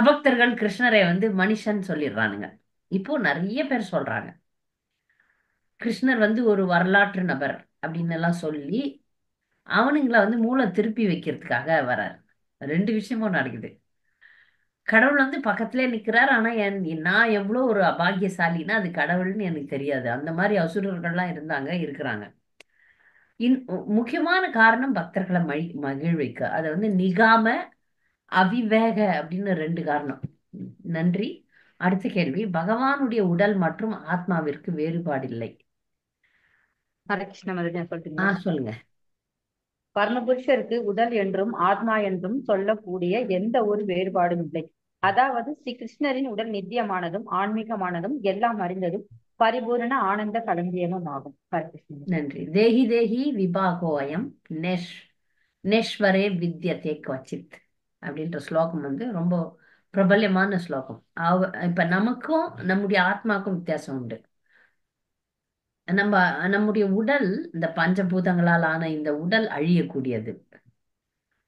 அபக்தர்கள் கிருஷ்ணரை மனுஷன் சொல்லிடுறானுங்க. இப்போ நிறைய பேர் சொல்றாங்க கிருஷ்ணர் ஒரு வரலாற்று நபர் அப்படின்னு எல்லாம் சொல்லி அவனுங்களை மூளை திருப்பி வைக்கிறதுக்காக வர்றாரு. 2 விஷயமும் நடக்குது. கடவுள் பக்கத்திலே நிக்கிறார், ஆனா நான் எவ்வளவு ஒரு அபாகியசாலின்னா அது கடவுள்னு எனக்கு தெரியாது. அந்த மாதிரி அசுரர்கள்லாம் இருக்கிறாங்க. முக்கியமான காரணம் பக்தர்களை மகிழ்விக்க. அதை நிகாம அவிவேக அப்படின்னு 2 காரணம். நன்றி. அடுத்த கேள்வி. பகவானுடைய உடல் மற்றும் ஆத்மாவிற்கு வேறுபாடில்லை. ஹரே கிருஷ்ணா, சொல்லுங்க. பரமபுருஷருக்கு உடல் என்றும் ஆத்மா என்றும் சொல்லக்கூடிய எந்த ஒரு வேறுபாடும் இல்லை. அதாவது ஸ்ரீ கிருஷ்ணரின் உடல் நித்தியமானதும் ஆன்மீகமானதும் எல்லாம் அறிந்ததும் பரிபூரண ஆனந்த களஞ்சியமும் ஆகும். நன்றி. தேஹி தேஹி விபாகோயம் நேஷ்வரே வித்யதே க்வச்சித் அப்படின்ற ஸ்லோகம் ரொம்ப பிரபல்யமான ஸ்லோகம். இப்ப நமக்கும் நம்முடைய ஆத்மாக்கும் வித்தியாசம் உண்டு. நம்முடைய உடல், இந்த பஞ்சபூதங்களால் ஆன இந்த உடல் அழியக்கூடியது.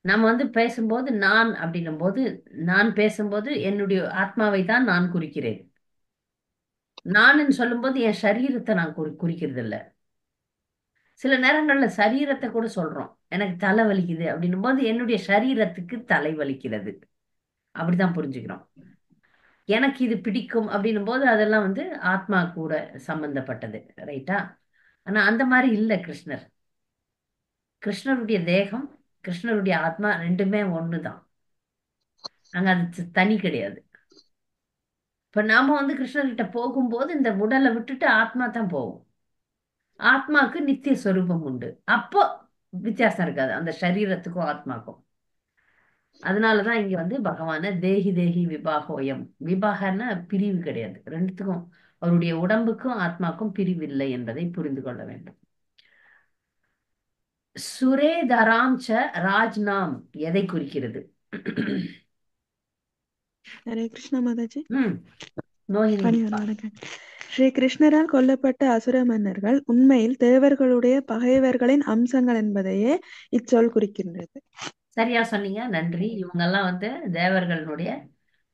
நம்ம பேசும்போது நான் அப்படின்னும் போது, நான் பேசும்போது என்னுடைய ஆத்மாவை தான் நான் குறிக்கிறேன். நான் சொல்லும்போது என் சரீரத்தை நான் குறிக்கிறது இல்லை. சில நேரங்கள்ல சரீரத்தை கூட சொல்றோம். எனக்கு தலை வலிக்குது அப்படின்னும் போது என்னுடைய சரீரத்துக்கு தலை வலிக்கிறது, அப்படிதான் புரிஞ்சுக்கிறோம். எனக்கு இது பிடிக்கும் அப்படின்னும் போது அதெல்லாம் ஆத்மா கூட சம்பந்தப்பட்டது, ரைட்டா? ஆனா அந்த மாதிரி இல்லை கிருஷ்ணர். கிருஷ்ணருடைய தேகம், கிருஷ்ணருடைய ஆத்மா 2மே ஒண்ணுதான். அங்க அது தனி கிடையாது. இப்ப நாம கிருஷ்ணர்கிட்ட போகும்போது இந்த உடலை விட்டுட்டு ஆத்மா தான் போகும். ஆத்மாவுக்கு நித்திய சொரூபம் உண்டு. அப்போ வித்தியாசம் இருக்காது அந்த சரீரத்துக்கும் ஆத்மாக்கும். அதனாலதான் இங்க பகவான தேஹி தேஹி விபாகோயம். விபாகன்னா பிரிவு கிடையாது. 2த்துக்கும், அவருடைய உடம்புக்கும் ஆத்மாக்கும் பிரிவு இல்லை என்பதை புரிந்து கொள்ள வேண்டும். சுரேதராம் ச ராஜ்நாம் எதை குறிக்கிறது? ஹரே கிருஷ்ண மாதாஜி. மோகினி வணக்கம். ஸ்ரீ கிருஷ்ணரால் கொல்லப்பட்ட அசுர மன்னர்கள் உண்மையில் தேவர்களுடைய பகைவர்களின் அம்சங்கள் என்பதையே இச்சொல் குறிக்கின்றது. சரியா சொன்னீங்க, நன்றி. இவங்கெல்லாம் தேவர்களுடைய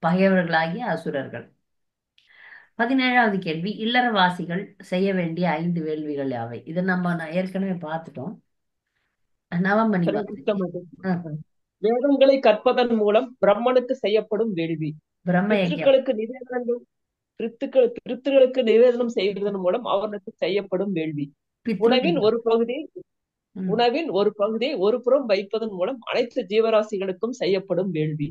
பகைவர்களாகிய அசுரர்கள். 17வது கேள்வி, இல்லறவாசிகள் செய்ய வேண்டிய 5 வேள்விகள் யாவை? இதை நம்ம ஏற்கனவே பார்த்துட்டோம். நவமணி வேதங்களை கற்பதன் மூலம் பிரம்மனுக்கு செய்யப்படும் வேள்வி. பித்ருக்களுக்கு நிவேதனம் செய்வதன் மூலம் அவனுக்கு செய்யப்படும் வேள்வி. உணவின் ஒரு பகுதியை ஒரு புறம் வைப்பதன் மூலம் அனைத்து ஜீவராசிகளுக்கும் செய்யப்படும் வேள்வி.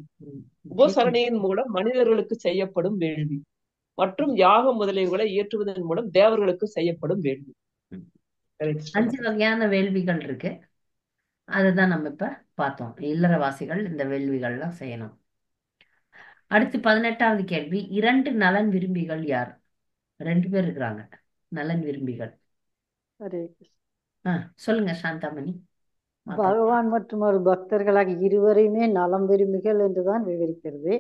உபசரணையின் மூலம் மனிதர்களுக்கு செய்யப்படும் வேள்வி மற்றும் யாகம் முதலியவர்களை ஏற்றுவதன் மூலம் தேவர்களுக்கு செய்யப்படும் வேள்வி. 5 வகையான வேள்விகள் இருக்கு. அதுதான் நம்ம இப்ப பார்த்தோம். இல்லறவாசிகள் இந்த வேள்விகள்லாம் செய்யணும். அடுத்து 18வது கேள்வி, 2 நலன் விரும்பிகள் யார்? 2 பேர் இருக்கிறாங்க நலன் விரும்பிகள். சொல்லுங்க சாந்தாமணி. பகவான் மற்றும் ஒரு பக்தர்களாக இருவரையுமே நலம் விரும்பிகள் என்றுதான் விவரிக்கிறது.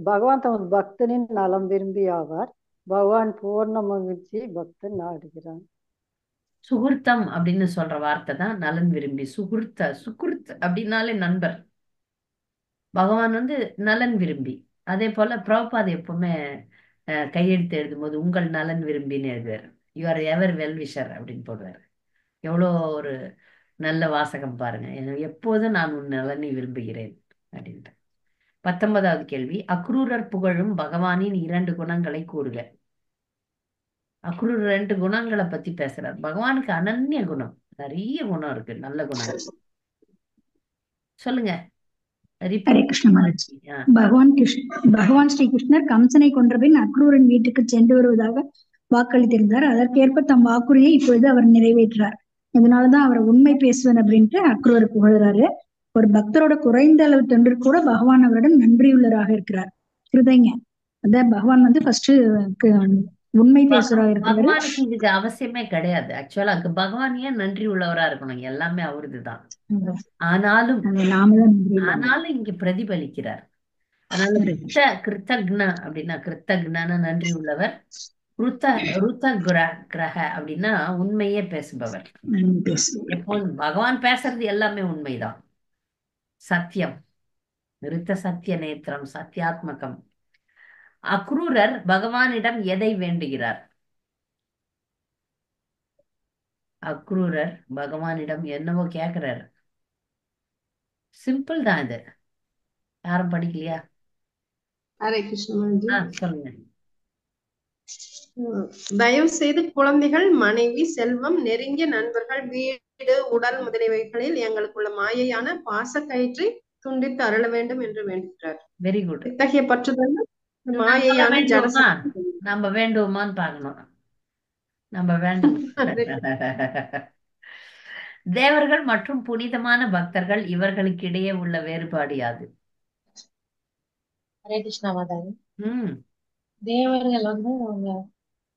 பகவான் தமது பக்தனின் நலம் விரும்பி ஆவார். பகவான் பூர்ண மகிழ்ச்சி பக்தன் நாடுகிறான். சுகுர்த்தம் அப்படின்னு சொல்ற வார்த்தை தான் நலன் விரும்பி. சுகுர்த் அப்படின்னாலே நண்பர். பகவான் நலன் விரும்பி. அதே போல பிரபுபாத் எப்பவுமே கையெழுத்து எழுதும் போது உங்கள் நலன் விரும்பின்னு எழுதுவார். யூ ஆர் எவர் வெல்விஷர் அப்படின்னு போடுவார். எவ்வளோ ஒரு நல்ல வாசகம் பாருங்க. எப்போதும் நான் உன் நலனை விரும்புகிறேன் அப்படின்ட்டு. 19வது கேள்வி, அக்ரூரர் புகழும் பகவானின் 2 குணங்களை கூறுக. அக்ரூர் 2 குணங்களை பத்தி பேசுறார். பகவானுக்கு அனன்ய குணம், நிறைய குணம் இருக்கு, நல்ல குணம். சொல்லுங்க. ஹரே கிருஷ்ண மகாராஜ். பகவான் ஸ்ரீ கிருஷ்ணர் கம்சனை கொன்றபின் அக்ரூரின் வீட்டுக்கு சென்று வருவதாக வாக்களித்திருந்தார். அதற்கேற்ப தம் வாக்குறுதியை இப்பொழுது அவர் நிறைவேற்றார். அதனாலதான் அவர் உண்மை பேசுவன் அப்படின்ட்டு அக்ரூரை புகழ்றாரு. ஒரு பக்தரோட குறைந்த அளவு தொன்று கூட பகவான் அவரிடம் நன்றியுள்ளராக இருக்கிறார். கிருதங்க அதான் பகவான் ஃபர்ஸ்ட் உண்மை பேசுறவராக இருக்கிறாரு. பகவானுக்கு இதுக்கு அவசியமே கிடையாது. ஆக்சுவலா பகவான் ஏன் நன்றி உள்ளவரா இருக்கணும்? எல்லாமே அவருதுதான். ஆனாலும் இங்க பிரதிபலிக்கிறார். அதனால கிருத்தக்ன அப்படின்னா கிருத்தக்ன நன்றி உள்ளவர். கிரக அப்படின்னா உண்மையே பேசுபவர். எப்போதும் பகவான் பேசுறது எல்லாமே உண்மைதான். சத்தியம், ரித்த சத்திய நேத்திரம், சத்தியாத்மகம். அக்ரூரர் பகவானிடம் எதை வேண்டுகிறார்? அக்ரூரர் பகவானிடம் என்னவோ கேக்குறாரு. சிம்பிள் தான் இது. யாரும் படிக்கலையா? ஹரே கிருஷ்ணா. சொல்லுங்க. தயவு செய்து குழந்தைகள், மனைவி, செல்வம், நெருங்கிய நண்பர்கள், வீடு, உடல் முதலியவைகளில் எங்களுக்குள்ள மாயையான பாச கயிற்றை துண்டித்து அருள வேண்டும் என்று வேண்டுகிறார். Very good. இத்தகைய பற்றுதல் மாயையான நம்ம வேண்டுவோமான்னு பாக்கணும். நம்ம வேண்டும். தேவர்கள் மற்றும் புனிதமான பக்தர்கள் இவர்களுக்கு இடையே உள்ள வேறுபாடு யாது? ஹரே கிருஷ்ணா மாதாஜி. தேவர்கள் அவங்க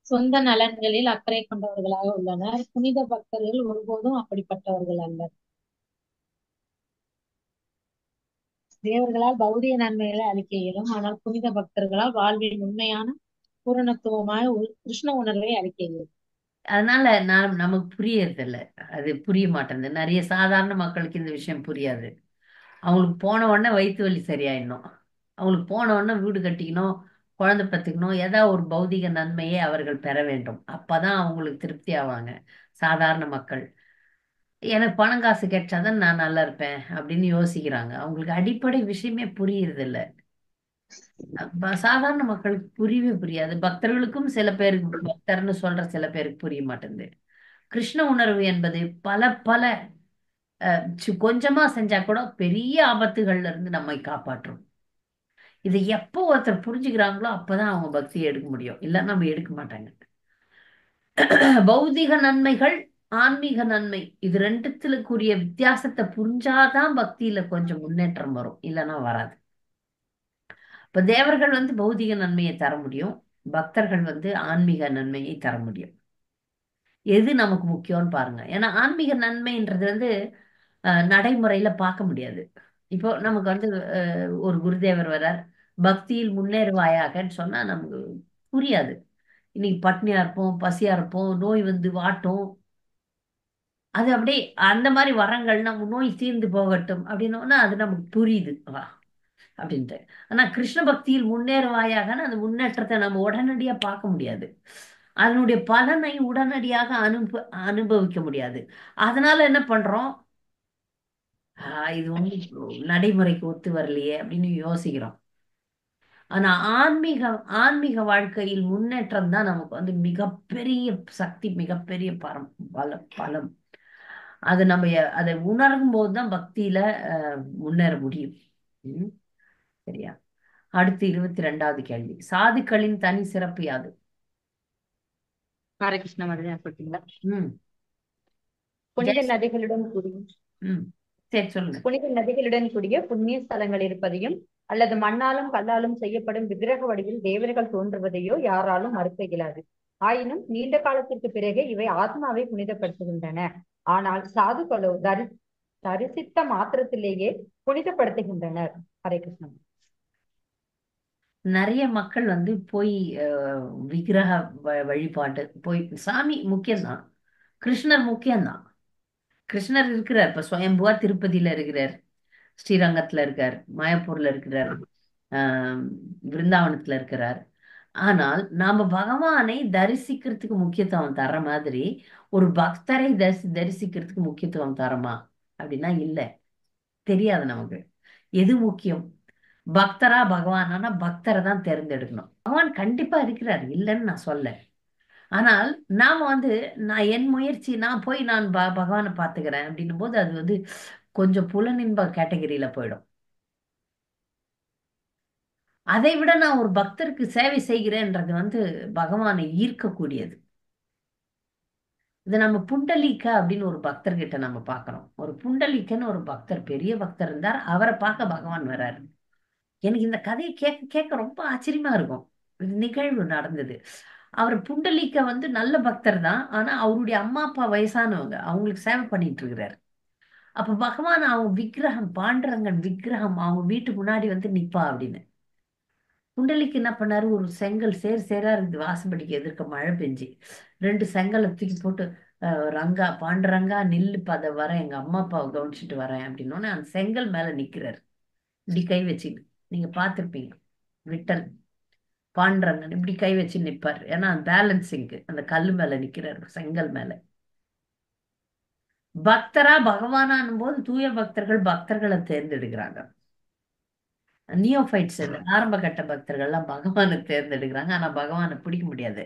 சொந்த நலன்களில் அக்கறை கொண்டவர்களாக உள்ளனர். புனித பக்தர்கள் ஒருபோதும் அப்படிப்பட்டவர்கள் அல்ல. தேவர்களால் பௌதிக நன்மைகளை அளிக்க இயலும், ஆனால் புனித பக்தர்களால் வாழ்வின் உண்மையான பூரணத்துவമായ கிருஷ்ண உணர்வை அளிக்க இயலும். அதனால நமக்கு புரியறது இல்லை, அது புரிய மாட்டேங்குது. நிறைய சாதாரண மக்களுக்கு இந்த விஷயம் புரியாது. அவங்களுக்கு போன உடனே வயிற்று வலி சரியாயிடணும், அவங்களுக்கு போன உடனே வீடு கட்டிக்கணும், குழந்தை பத்துக்கணும், ஏதாவது ஒரு பௌதிக நன்மையை அவர்கள் பெற வேண்டும். அப்பதான் அவங்களுக்கு திருப்தி ஆவாங்க. சாதாரண மக்கள் எனக்கு பணம் காசு கிடைச்சாதான் நான் நல்லா இருப்பேன் அப்படின்னு யோசிக்கிறாங்க. அவங்களுக்கு அடிப்படை விஷயமே புரியுறது இல்ல. சாதாரண மக்களுக்கு புரியவே புரியாது. பக்தர்களுக்கும் சில பேருக்கு பக்தர்னு சொல்ற சில பேருக்கு புரிய மாட்டேங்குது. கிருஷ்ண உணர்வு என்பது பல கொஞ்சமா செஞ்சா கூட பெரிய ஆபத்துகள்ல இருந்து நம்மை காப்பாற்றும். இதை எப்போ ஒருத்தர் புரிஞ்சுக்கிறாங்களோ அப்பதான் அவங்க பக்தியை எடுக்க முடியும், இல்ல நம்ம எடுக்க மாட்டாங்க. பௌதிக நன்மைகள், ஆன்மீக நன்மை, இது ரெண்டுத்துக்குரிய வித்தியாசத்தை புரிஞ்சாதான் பக்தியில கொஞ்சம் முன்னேற்றம் வரும், இல்லைன்னா வராது. இப்ப தேவர்கள் பௌதிக நன்மையை தர முடியும், பக்தர்கள் ஆன்மீக நன்மையை தர முடியும். எது நமக்கு முக்கியம்னு பாருங்க. ஏன்னா ஆன்மீக நன்மைன்றது வந்து நடைமுறையில பார்க்க முடியாது. இப்போ நமக்கு வந்து ஒரு குருதேவர் வரார், பக்தியில் முன்னேறுவாயாகன்னு சொன்னா நமக்கு புரியாது. இன்னைக்கு பட்னியா இருப்போம், பசியா இருப்போம், நோய் வந்து வாட்டும். அது அப்படியே அந்த மாதிரி வரங்கள் நம்ம நோய் தீர்ந்து போகட்டும் அப்படின்னோன்னா அது நமக்கு புரியுது வா அப்படின்ட்டு. ஆனா கிருஷ்ண பக்தியில் முன்னேறுவாயாகன்னு அந்த முன்னேற்றத்தை நம்ம உடனடியா பார்க்க முடியாது. அதனுடைய பலனை உடனடியாக அனுபவிக்க முடியாது. அதனால என்ன பண்றோம்? இது ஒன்றும் நடைமுறைக்கு ஒத்து வரலையே அப்படின்னு யோசிக்கிறோம். ஆனா ஆன்மீக வாழ்க்கையில் முன்னேற்றம் தான் நமக்கு வந்து மிகப்பெரிய சக்தி, மிகப்பெரிய பலம். அது நம்ம அதை உணரும் போதுதான் பக்தியில முன்னேற முடியும். சரியா? அடுத்து 22வது கேள்வி. சாதுக்களின் தனி சிறப்பு யாது? ஹரே கிருஷ்ண மதன் சொல்றீங்களா? ம் புனித நதிகளுடன் கூடிய சரி சொல்லுங்க. புனித நதிகளுடன் கூடிய புண்ணிய ஸ்தலங்கள் இருப்பதையும் அல்லது மண்ணாலும் கல்லாலும் செய்யப்படும் விக்கிரக வடிவில் தேவர்கள் தோன்றுவதையோ யாராலும் மறுக்க இயலாது. ஆயினும் நீண்ட காலத்திற்கு பிறகு இவை ஆத்மாவை புனிதப்படுத்துகின்றன. ஆனால் சாதுக்களோ தரிசித்த மாத்திரத்திலேயே புனிதப்படுத்துகின்றனர். ஹரே கிருஷ்ணன். நிறைய மக்கள் வந்து போய் விக்கிரக வழிபாட்டு போய், சாமி முக்கியம்தான், கிருஷ்ணர் முக்கியம்தான். கிருஷ்ணர் இருக்கிறார், இப்ப சுயம்புவா திருப்பதியில இருக்கிறார், ஸ்ரீரங்கத்துல இருக்கார், மாயப்பூர்ல இருக்கிறார், பிருந்தாவனத்துல இருக்கிறார். ஆனால் நாம பகவானை தரிசிக்கிறதுக்கு முக்கியத்துவம் தர்ற மாதிரி ஒரு பக்தரை தரிசிக்கிறதுக்கு முக்கியத்துவம் தரமா அப்படின்னா இல்ல. தெரியாது நமக்கு எது முக்கியம். பக்தரா பகவானா பக்தரை தான் தேர்ந்தெடுக்கணும். பகவான் கண்டிப்பா இருக்கிறார், இல்லைன்னு நான் சொல்ல. ஆனால் நாம வந்து நான் என் முயற்சி, நான் போய் நான் பகவானை பார்த்துக்கிறேன் அப்படின்னும் போது அது வந்து கொஞ்சம் புலனின்ப கேட்டகரியில போயிடும். அதை விட நான் ஒரு பக்தருக்கு சேவை செய்கிறேன்றது வந்து பகவானை ஈர்க்கக்கூடியது. இது நம்ம புண்டலீக்க அப்படின்னு ஒரு பக்தர்கிட்ட நம்ம பார்க்கிறோம். ஒரு புண்டலீக்கன்னு ஒரு பக்தர், பெரிய பக்தர் இருந்தார், அவரை பார்க்க பகவான் வர்றாரு. எனக்கு இந்த கதையை கேட்க கேட்க ரொம்ப ஆச்சரியமா இருக்கும். நிகழ்வு நடந்தது. அவர் புண்டலீக்க வந்து நல்ல பக்தர் தான், ஆனா அவருடைய அம்மா அப்பா வயசானவங்க, அவங்களுக்கு சேவை பண்ணிட்டு இருக்கிறாரு. அப்ப பகவான் அவங்க விக்கிரகம், பாண்டரங்கன் விக்கிரகம் அவங்க வீட்டு முன்னாடி வந்து நிப்பா அப்படின்னு. புண்டலிக்கு என்ன பண்ணாரு, ஒரு செங்கல் சேரா இருக்குது வாசப்படிக்கு எதிர்க்க, மழை பெஞ்சு 2 செங்கலை தூக்கி போட்டு ரங்கா பாண்டரங்கா நில்லுப்பா, அதை வரேன், எங்க அம்மா அப்பாவை கவனிச்சுட்டு வரேன் அப்படின்னோடனே அந்த செங்கல் மேல நிக்கிறாரு, இப்படி கை வச்சுட்டு. நீங்க பார்த்திருப்பீங்க, விட்டல் பாண்டரங்கன் இப்படி கை வச்சு நிப்பாரு. ஏன்னா பேலன்சிங்க்கு அந்த கல்லு மேல நிக்கிறாரு, செங்கல் மேல. பக்தரா பகவானான் போது தூய பக்தர்களை தேர்ந்தெடுக்கிறாங்க. நியோஃபைட்ஸ், ஆரம்ப கட்ட பக்தர்கள்லாம் பகவானை தேர்ந்தெடுக்கிறாங்க. ஆனா பகவானை பிடிக்க முடியாது.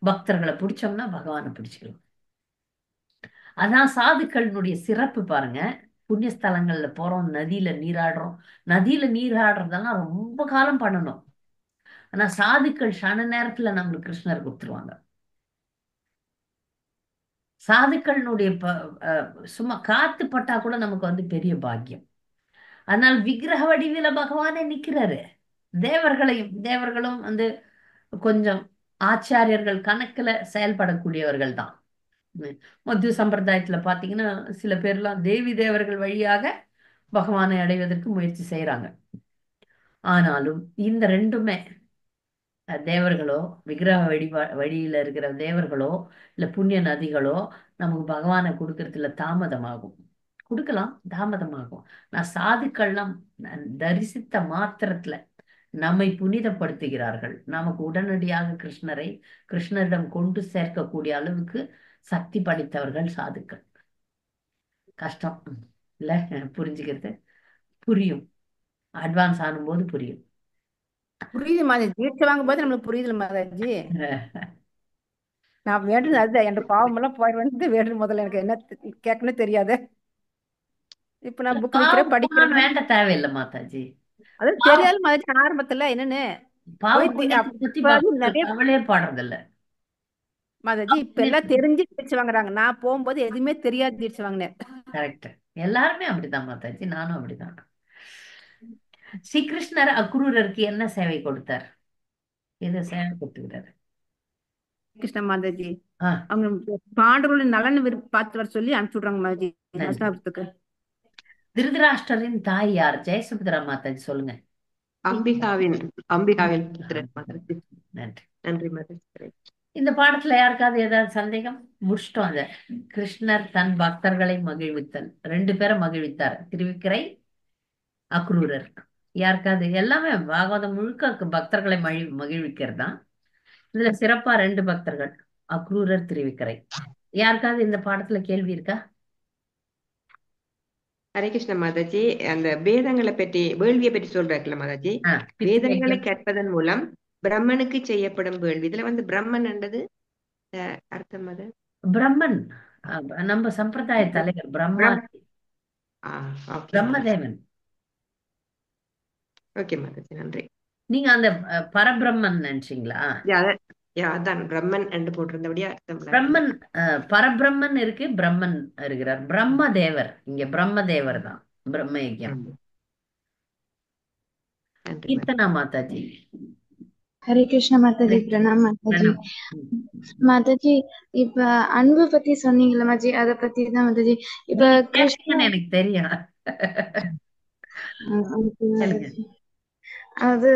பக்தர்களை பிடிச்சோம்னா பகவானை பிடிச்சிக்கலாம். அதான் சாதுக்களினுடைய சிறப்பு பாருங்க. புண்ணியஸ்தலங்கள்ல போறோம், நதியில நீராடுறதெல்லாம் ரொம்ப காலம் பண்ணணும். ஆனா சாதுக்கள் சன நேரத்துல நம்மளுக்கு கிருஷ்ணர் கொடுத்துருவாங்க. சாதுக்களினுடைய சும்மா காத்து பட்டா கூட நமக்கு வந்து பெரிய பாக்கியம். அதனால் விக்கிரக வடிவில பகவானே நிக்கிறாரு. தேவர்களும் வந்து கொஞ்சம் ஆச்சாரியர்கள் கணக்குல செயல்படக்கூடியவர்கள் தான். மத்திய சம்பிரதாயத்துல பாத்தீங்கன்னா சில பேர்லாம் தேவி தேவர்கள் வழியாக பகவானை அடைவதற்கு முயற்சி செய்யறாங்க. ஆனாலும் இந்த ரெண்டுமே தேவர்களோ, விக்கிரக வழியில இருக்கிற தேவர்களோ இல்ல புண்ணிய நதிகளோ நமக்கு பகவானை கொடுக்கறதுல தாமதமாகும். கொடுக்கலாம், தாமதமாகும். நான் சாதுக்கள்லாம் தரிசித்த மாத்திரத்துல நம்மை புனிதப்படுத்துகிறார்கள். நமக்கு உடனடியாக கிருஷ்ணரிடம் கொண்டு சேர்க்கக்கூடிய அளவுக்கு சக்தி படைத்தவர்கள் சாதுக்கள். கஷ்டம் இல்ல புரிஞ்சுக்கிறது? புரியும், அட்வான்ஸ் ஆனும்போது புரியும். புரியுது மாதாஜி, தீட்சை வாங்கும் போது நம்மளுக்கு புரியுது மாதாஜி. நான் வேண்டுறது அதுதான், என் பாவம் எல்லாம் போய் வந்து வேண்டு. முதல்ல எனக்கு என்ன கேட்கணும் தெரியாது. இப்ப நான் புக் வைக்கிறேன், படிக்கிறேன். வேண்ட தேவையில்லை மாதாஜி. அது தெரியாது மாதாஜி. ஆரம்பத்துல என்னன்னு நிறைய பாடுறதில்ல மாதாஜி. இப்ப எல்லாம் தெரிஞ்சு தீட்சை வாங்குறாங்க. நான் போகும்போது எதுவுமே தெரியாது தீட்சை வாங்கினேன். கரெக்ட், எல்லாருமே அப்படிதான் மாதாஜி, நானும் அப்படிதான். ஸ்ரீகிருஷ்ணர் அக்ரூரருக்கு என்ன சேவை கொடுத்தார்? எது சேவை கொடுத்துக்கிறாரு? கிருஷ்ண மாதாஜி ஆ, அவங்க பாண்டவர்களின் நலன் பார்த்து வர சொல்லி அனுப்பிச்சு விடுறாங்க மாதாஜி நன்றி. ஹஸ்தினாபுரத்துக்கு. திருதராஷ்டிரரின் தாய் யார்? ஜெயசுபத்ரா மாதாஜி சொல்லுங்க. அம்பிகாவின் புத்திரன் மாதாஜி. நன்றி. நன்றி மாதாஜி. இந்த பாடத்துல யாருக்காவது ஏதாவது சந்தேகம்? முடிச்சிட்டோம். அத கிருஷ்ணர் தன் பக்தர்களை மகிழ்வித்தல், 2 பேரை மகிழ்வித்தார், திருவிக்கிரை, அக்ரூரர். யாருக்காவது? எல்லாமே பாகவதம் முழுக்க பக்தர்களை மகிழ்விக்கிறது தான். இதுல சிறப்பா 2 பக்தர்கள், அக்ரூரர், திருவிக்கிரை. யாருக்காவது இந்த பாடத்துல கேள்வி இருக்கா? ஹரே கிருஷ்ண மாதாஜி, அந்த வேதங்களை பற்றி வேள்வியை பற்றி சொல்றாருல மாதாஜி, வேதங்களை கேட்பதன் மூலம் பிரம்மனுக்கு செய்யப்படும் வேள்வி. இதுல வந்து பிரம்மன் என்றது அர்த்தம் அது பிரம்மன் நம்ம சம்பிரதாய தலைவர் பிரம்மா, பிரம்மதேவன். ஓகே மாதாஜி, நன்றி. நீங்க அந்த பரபிரம்மன் நினைச்சீங்களா? அதான் பிரம்மன் என்று போட்டிருந்தபடியா அர்த்தம். பிரம்மன் பரபிரம்மன் இருக்கு, பிரம்மன் இருக்கிறார். பிரம்மதேவர், இங்க பிரம்மதேவர் தான் பிரம்ம யஜ்யம். கீர்த்தனா மாதாஜி. ஹரே கிருஷ்ண மாதாஜி. பிரணாம் மாதாஜி. மாதாஜி இப்ப அன்பு பத்தி சொன்னீங்கல்ல மாதாஜி, அத பத்தி தான் மாதாஜி. இப்ப கிருஷ்ணன் எனக்கு தெரியும். அது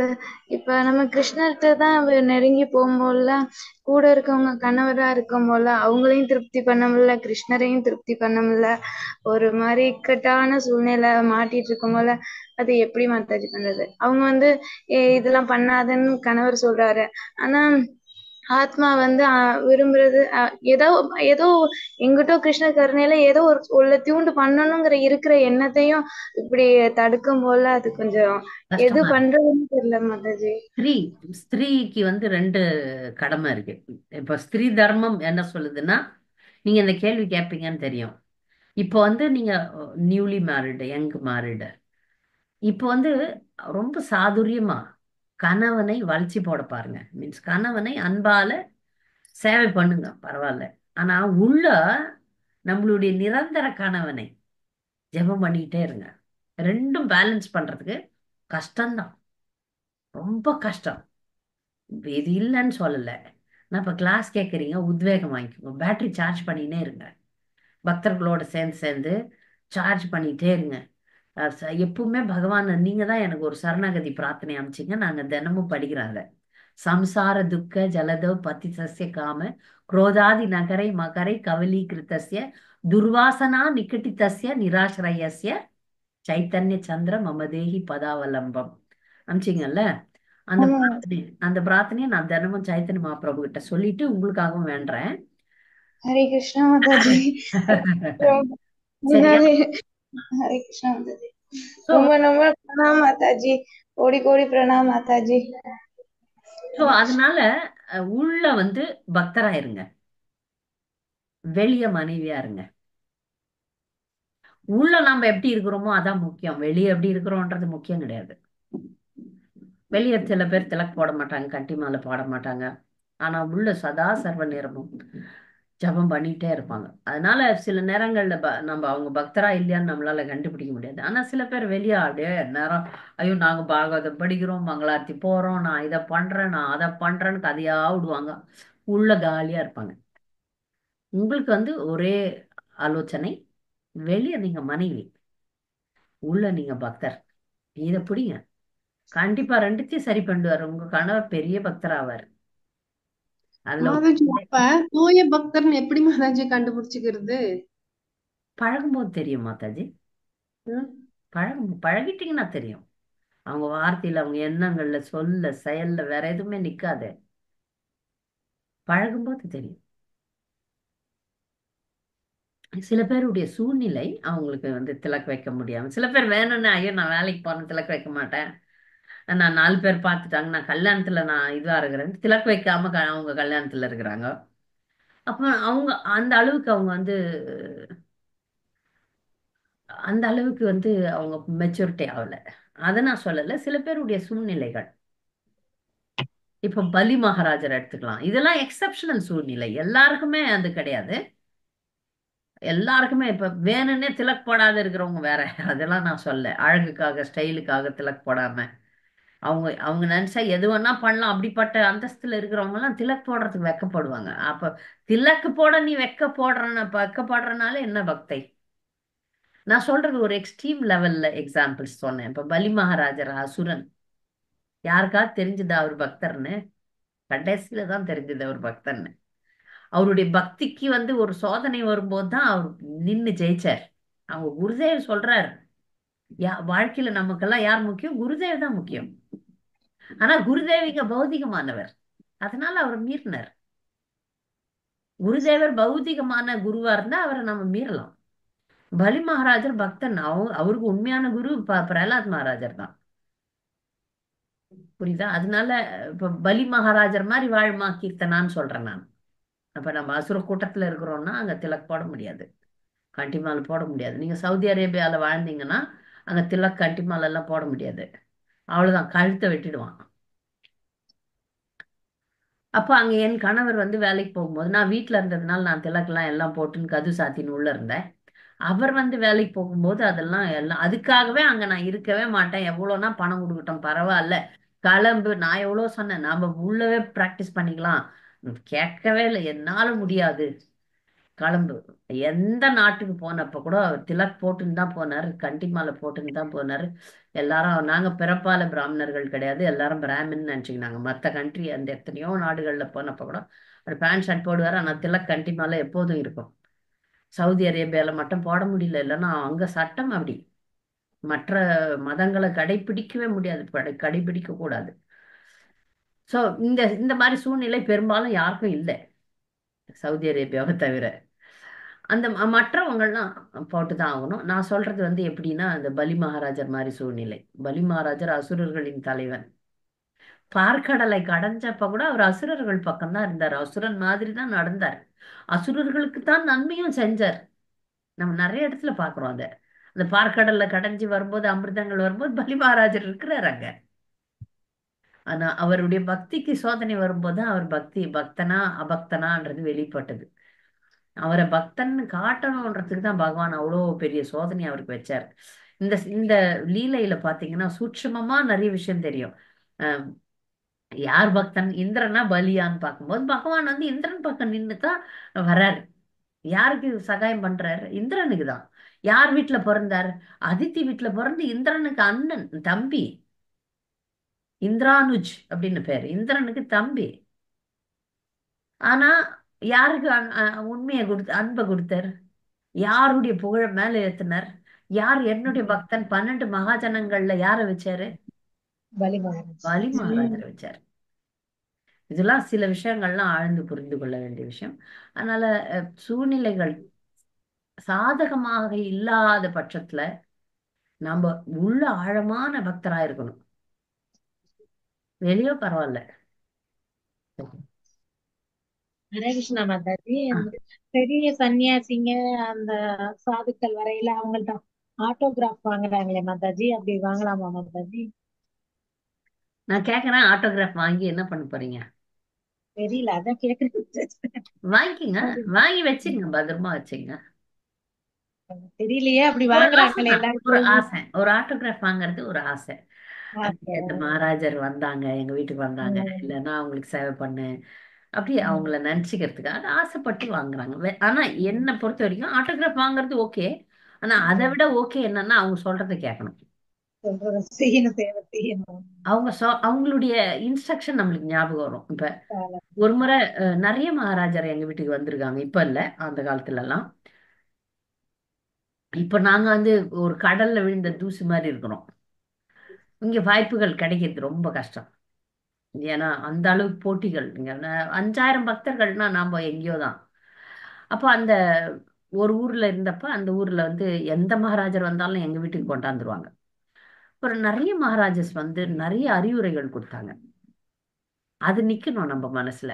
இப்ப நம்ம கிருஷ்ணர்கிட்ட தான் நெருங்கி போகும்போதுலாம் கூட இருக்கவங்க கணவரா இருக்கும் போல அவங்களையும் திருப்தி பண்ண முடியல, கிருஷ்ணரையும் திருப்தி பண்ண முடியல, ஒரு மாதிரி இக்கட்டான சூழ்நிலை மாட்டிட்டு இருக்கும் போல அது எப்படி மாதாஜி பண்றது? அவங்க வந்து இதெல்லாம் பண்ணாதன்னு கணவர் சொல்றாரு, ஆனா ஆத்மா வந்து விரும்புறது ஏதோ எங்கிட்டோ கிருஷ்ண கருணையில ஏதோ ஒரு தூண்டு பண்ணணுங்கிற இருக்கிற எண்ணத்தையும் இப்படி தடுக்கும் போல அது கொஞ்சம் எது பண்றதுன்னு தெரியல மாதாஜி. ஸ்திரீக்கு வந்து 2 கடமை இருக்கு. இப்ப ஸ்திரீ தர்மம் என்ன சொல்லுதுன்னா, நீங்க இந்த கேள்வி கேட்பீங்கன்னு தெரியும். இப்போ வந்து நீங்க நியூலி மேரிடு, யங் மேரிடு, இப்போ வந்து ரொம்ப சாதுரியமா கணவனை வளைச்சி போட பாருங்க. மீன்ஸ் கணவனை அன்பால சேவை பண்ணுங்க, பரவாயில்ல. ஆனா உள்ள நம்மளுடைய நிரந்தர கணவனை ஜெபம் பண்ணிக்கிட்டே இருங்க. 2ம் பேலன்ஸ் பண்றதுக்கு கஷ்டம்தான், ரொம்ப கஷ்டம். இது இல்லைன்னு சொல்லல. நான் இப்ப கிளாஸ் கேட்குறீங்க, உத்வேகம் வாங்கிக்கோங்க, பேட்டரி சார்ஜ் பண்ணினே இருங்க, பக்தர்களோட சேர்ந்து சார்ஜ் பண்ணிட்டே இருங்க. எப்பவுமே பகவான் நீங்க தான் எனக்கு ஒரு சரணாகதி பிரார்த்தனை அமைச்சிங்க, நாங்க தினமும் படிக்கிறோம் அதை. சம்சார துக்க ஜலதோ பதி சசிய காம குரோதாதி நகரை மகரை கவலீகிருத்தஸ்ய துர்வாசனா நிகட்டித்தஸ்ய நிராசிரயஸ்ய சைத்தன்ய சந்திர மமதேகி பதாவலம்பம் அமைச்சிங்கல்ல. அந்த பிரார்த்தனையை நான் தினமும் சைத்தன்ய மகாபிரபு கிட்ட சொல்லிட்டு உங்களுக்காகவும் வேண்டேன். ஹரே கிருஷ்ணா மாதாஜி. ஹரே கிருஷ்ணா மாதாஜி. ரொம்ப ரொம்ப பிரணாம் மாதாஜி, கோடி கோடி பிரணாம் மாதாஜி. அதனால உள்ள வந்து பக்தராயிருங்க, வெளிய மனைவியா இருங்க. உள்ள நாம எப்படி இருக்கிறோமோ அதான் முக்கியம், வெளியே எப்படி இருக்கிறோம்ன்றது முக்கியம் கிடையாது. வெளியே சில பேர் திலக் போட மாட்டாங்க, கட்டி மாலை பாட மாட்டாங்க, ஆனா உள்ள சதா சர்வ நேரமும் ஜபம் பண்ணிட்டே இருப்பாங்க. அதனால சில நேரங்கள்ல நம்ம அவங்க பக்தரா இல்லையான்னு நம்மளால கண்டுபிடிக்க முடியாது. ஆனா சில பேர் வெளியே அப்படியே நேரம், ஐயோ நாங்க பாகவதம் படிக்கிறோம், மங்களார்த்தி போறோம், நான் இதை பண்றேன், நான் அதை பண்றேன்னு கதையா விடுவாங்க, உள்ள காலியா இருப்பாங்க. உங்களுக்கு வந்து ஒரே ஆலோசனை, வெளியே நீங்க மனைவி, உள்ள நீங்க பக்தர். இதை பிடிங்க, கண்டிப்பா 2த்தையும் சரி பண்ணுவார். உங்க கணவர் பெரிய பக்தர் ஆவார். தூய பக்தர்னு எப்படி மாதாஜி கண்டுபிடிச்சுக்கிறது? அவங்க அவங்க நினைச்சா எது வேணா பண்ணலாம். அப்படிப்பட்ட அந்தஸ்துல இருக்கிறவங்க எல்லாம் திலக் போடுறதுக்கு வெக்கப்படுவாங்க. அப்ப திலக்கு போட நீ வெக்கப்படுறனால என்ன பக்தை? நான் சொல்றது ஒரு எக்ஸ்ட்ரீம் லெவல்ல எக்ஸாம்பிள்ஸ் சொன்னேன். இப்ப பலி மகாராஜர் அசுரன், யாருக்காவது தெரிஞ்சதா அவர் பக்தர்னு? கடைசியில தான் தெரிஞ்சது அவர் பக்தர்னு. அவருடைய பக்திக்கு ஒரு சோதனை வரும்போது தான் அவர் நின்னு ஜெயிச்சார். அவங்க குருதேவ் சொல்றாரு, வாழ்க்கையில நமக்கெல்லாம் யார் முக்கியம்? குருதேவ் தான் முக்கியம். ஆனா குருதேவிங்க பௌதிகமானவர், அதனால அவர் மீறினார். குருதேவர் பௌதிகமான குருவா இருந்தா அவரை நம்ம மீறலாம். பலி மகாராஜர் பக்தன், அவருக்கு உண்மையான குரு பிரகலாத் மகாராஜர் தான். புரியுதா? அதனால இப்ப பலி மகாராஜர் மாதிரி வாழ்மா கீர்த்தனான்னு சொல்றேன் நான். அப்ப நம்ம அசுர கூட்டத்துல இருக்கிறோம்னா அங்க திலக் போட முடியாது, கண்டிமால போட முடியாது. நீங்க சவுதி அரேபியால வாழ்ந்தீங்கன்னா அங்க திலக் கண்டிமால எல்லாம் போட முடியாது. அவ்வளவுதான், கழுத்தை வெட்டிடுவான். அப்ப அங்க என் கணவர் வேலைக்கு போகும்போது, நான் வீட்டுல இருந்ததுனால நான் திலக்கெல்லாம் எல்லாம் போட்டுன்னு கது சாத்தின்னு உள்ள இருந்தேன். அவர் வேலைக்கு போகும்போது அதெல்லாம் எல்லாம், அதுக்காகவே அங்க நான் இருக்கவே மாட்டேன். எவ்வளவுனா பணம் கொடுக்கட்டும் பரவாயில்ல, கிளம்பு. நான் எவ்வளவு சொன்னேன், நாம உள்ளவே பிராக்டிஸ் பண்ணிக்கலாம். கேட்கவே இல்லை, என்னால முடியாது, கிளம்பு. எந்த நாட்டுக்கு போனப்ப கூட அவர் திலக் போட்டுன்னு தான் போனாரு, கண்டி மாலை போட்டுன்னு தான் போனாரு. எல்லாரும், நாங்க பிறப்பால பிராமணர்கள் கிடையாது, எல்லாரும் பிராமின் நினைச்சுக்கினாங்க. மற்ற கண்ட்ரி அந்த எத்தனையோ நாடுகள்ல போனப்ப கூட ஒரு பேண்ட் ஷர்ட் போடுவாரு, ஆனா திலக் கண்டி மாலை எப்போதும் இருக்கும். சவுதி அரேபியால மட்டும் போட முடியல, இல்லைன்னா அங்க சட்டம் அப்படி. மற்ற மதங்களை கடைபிடிக்கவே முடியாது, கடைபிடிக்க கூடாது. சோ இந்த இந்த மாதிரி சூழ்நிலை பெரும்பாலும் யாருக்கும் இல்லை, சவுதி அரேபியாவை தவிர. அந்த மற்றவங்கள்லாம் போட்டுதான் ஆகணும். நான் சொல்றது எப்படின்னா, அந்த பலி மகாராஜர் மாதிரி சூழ்நிலை. பலி மகாராஜர் அசுரர்களின் தலைவன். பார்க்கடலை கடைஞ்சப்ப கூட அவர் அசுரர்கள் பக்கம்தான் இருந்தார், அசுரன் மாதிரி தான் நடந்தார், அசுரர்களுக்கு தான் நன்மையும் செஞ்சார். நம்ம நிறைய இடத்துல பாக்குறோம் அத. அந்த பார்க்கடல்ல கடைஞ்சி வரும்போது, அமிர்தங்கள் வரும்போது பலி மகாராஜர் இருக்கிறார் அங்க. ஆனா அவருடைய பக்திக்கு சோதனை வரும்போது அவர் பக்தனா அபக்தனான்றது வெளிப்பட்டது. அவரை பக்தன்னு காட்டணும்ன்றதுக்கு தான் பகவான் அவ்வளோ பெரிய சோதனை அவருக்கு வச்சார். இந்த இந்த லீலையில பாத்தீங்கன்னா சூட்சுமமா நிறைய விஷயம் தெரியும். யார் பக்தன், இந்திரனா பலியான்னு பார்க்கும்போது பகவான் இந்திரன் பக்கம் நின்று தான் வர்றாரு. யாருக்கு சகாயம் பண்றாரு? இந்திரனுக்கு தான். யார் வீட்டுல பிறந்தார்? அதித்தி வீட்டுல பிறந்து இந்திரனுக்கு அண்ணன், தம்பி. இந்திரானுஜ் அப்படின்னு பேரு, இந்திரனுக்கு தம்பி. ஆனா யாருக்கு உண்மையை அன்பை கொடுத்தார்? யாருடைய புகழ மேல ஏத்தினார்? யார் என்னுடைய பக்தன்? 12 மகாஜனங்கள்ல யார வச்சாரு? பலி மகாராஜரை வச்சாரு. இதெல்லாம் சில விஷயங்கள்லாம் ஆழ்ந்து புரிந்து கொள்ள வேண்டிய விஷயம். அதனால சூழ்நிலைகள் சாதகமாக இல்லாத பட்சத்துல நம்ம உள்ள ஆழமான பக்தரா இருக்கணும். வெளியோ பரவாயில்ல. ஹரே கிருஷ்ணா மாதாஜி. பெரிய சன்னியாசிங்க அந்த சாதுக்கள் வரையில அவங்கள்ட்ட ஆட்டோகிராஃப் வாங்குறாங்களே மாதாஜி, அப்படி வாங்கலாமா மாதாஜி? நான் கேக்குறேன், ஆட்டோகிராஃப் வாங்கி என்ன பண்ண போறீங்க? தெரியல, அதான் கேக்குறேன். வாங்கிக்கங்க, வாங்கி வச்சுங்க, பத்திரமா வச்சுங்க. தெரியலையே, அப்படி வாங்குறாங்களே ஒரு ஆசை, ஒரு ஆட்டோகிராஃப் வாங்குறது ஒரு ஆசை. இந்த மகாராஜர் வந்தாங்க, எங்க வீட்டுக்கு வந்தாங்க, இல்லைன்னா அவங்களுக்கு சேவை பண்ணு, அப்படி அவங்கள நினைச்சுக்கிறதுக்காக ஆசைப்பட்டு வாங்குறாங்க. ஆனா என்னை பொறுத்த வரைக்கும் ஆட்டோகிராஃப் வாங்குறது ஓகே. ஆனா அதை விட ஓகே என்னன்னா அவங்க சொல்றதை கேட்கணும். அவங்களுடைய இன்ஸ்ட்ரக்ஷன் நம்மளுக்கு ஞாபகம் வரும். இப்ப ஒரு முறை நிறைய மகாராஜர் எங்க வீட்டுக்கு வந்திருக்காங்க, இப்ப இல்ல, அந்த காலத்துல எல்லாம். இப்ப நாங்க ஒரு கடல்ல விழுந்த தூசு மாதிரி இருக்கிறோம். இங்க வாய்ப்புகள் கிடைக்கிறது ரொம்ப கஷ்டம். ஏன்னா அந்த அளவுக்கு போட்டிகள். இங்க 5000 பக்தர்கள்னா நாம எங்கேயோ தான். அப்போ அந்த ஒரு ஊர்ல இருந்தப்ப அந்த ஊர்ல எந்த மகாராஜர் வந்தாலும் எங்க வீட்டுக்கு கொண்டாந்துருவாங்க. அப்புறம் நிறைய மகாராஜஸ் நிறைய அறிவுரைகள் கொடுத்தாங்க. அது நிக்கணும் நம்ம மனசுல.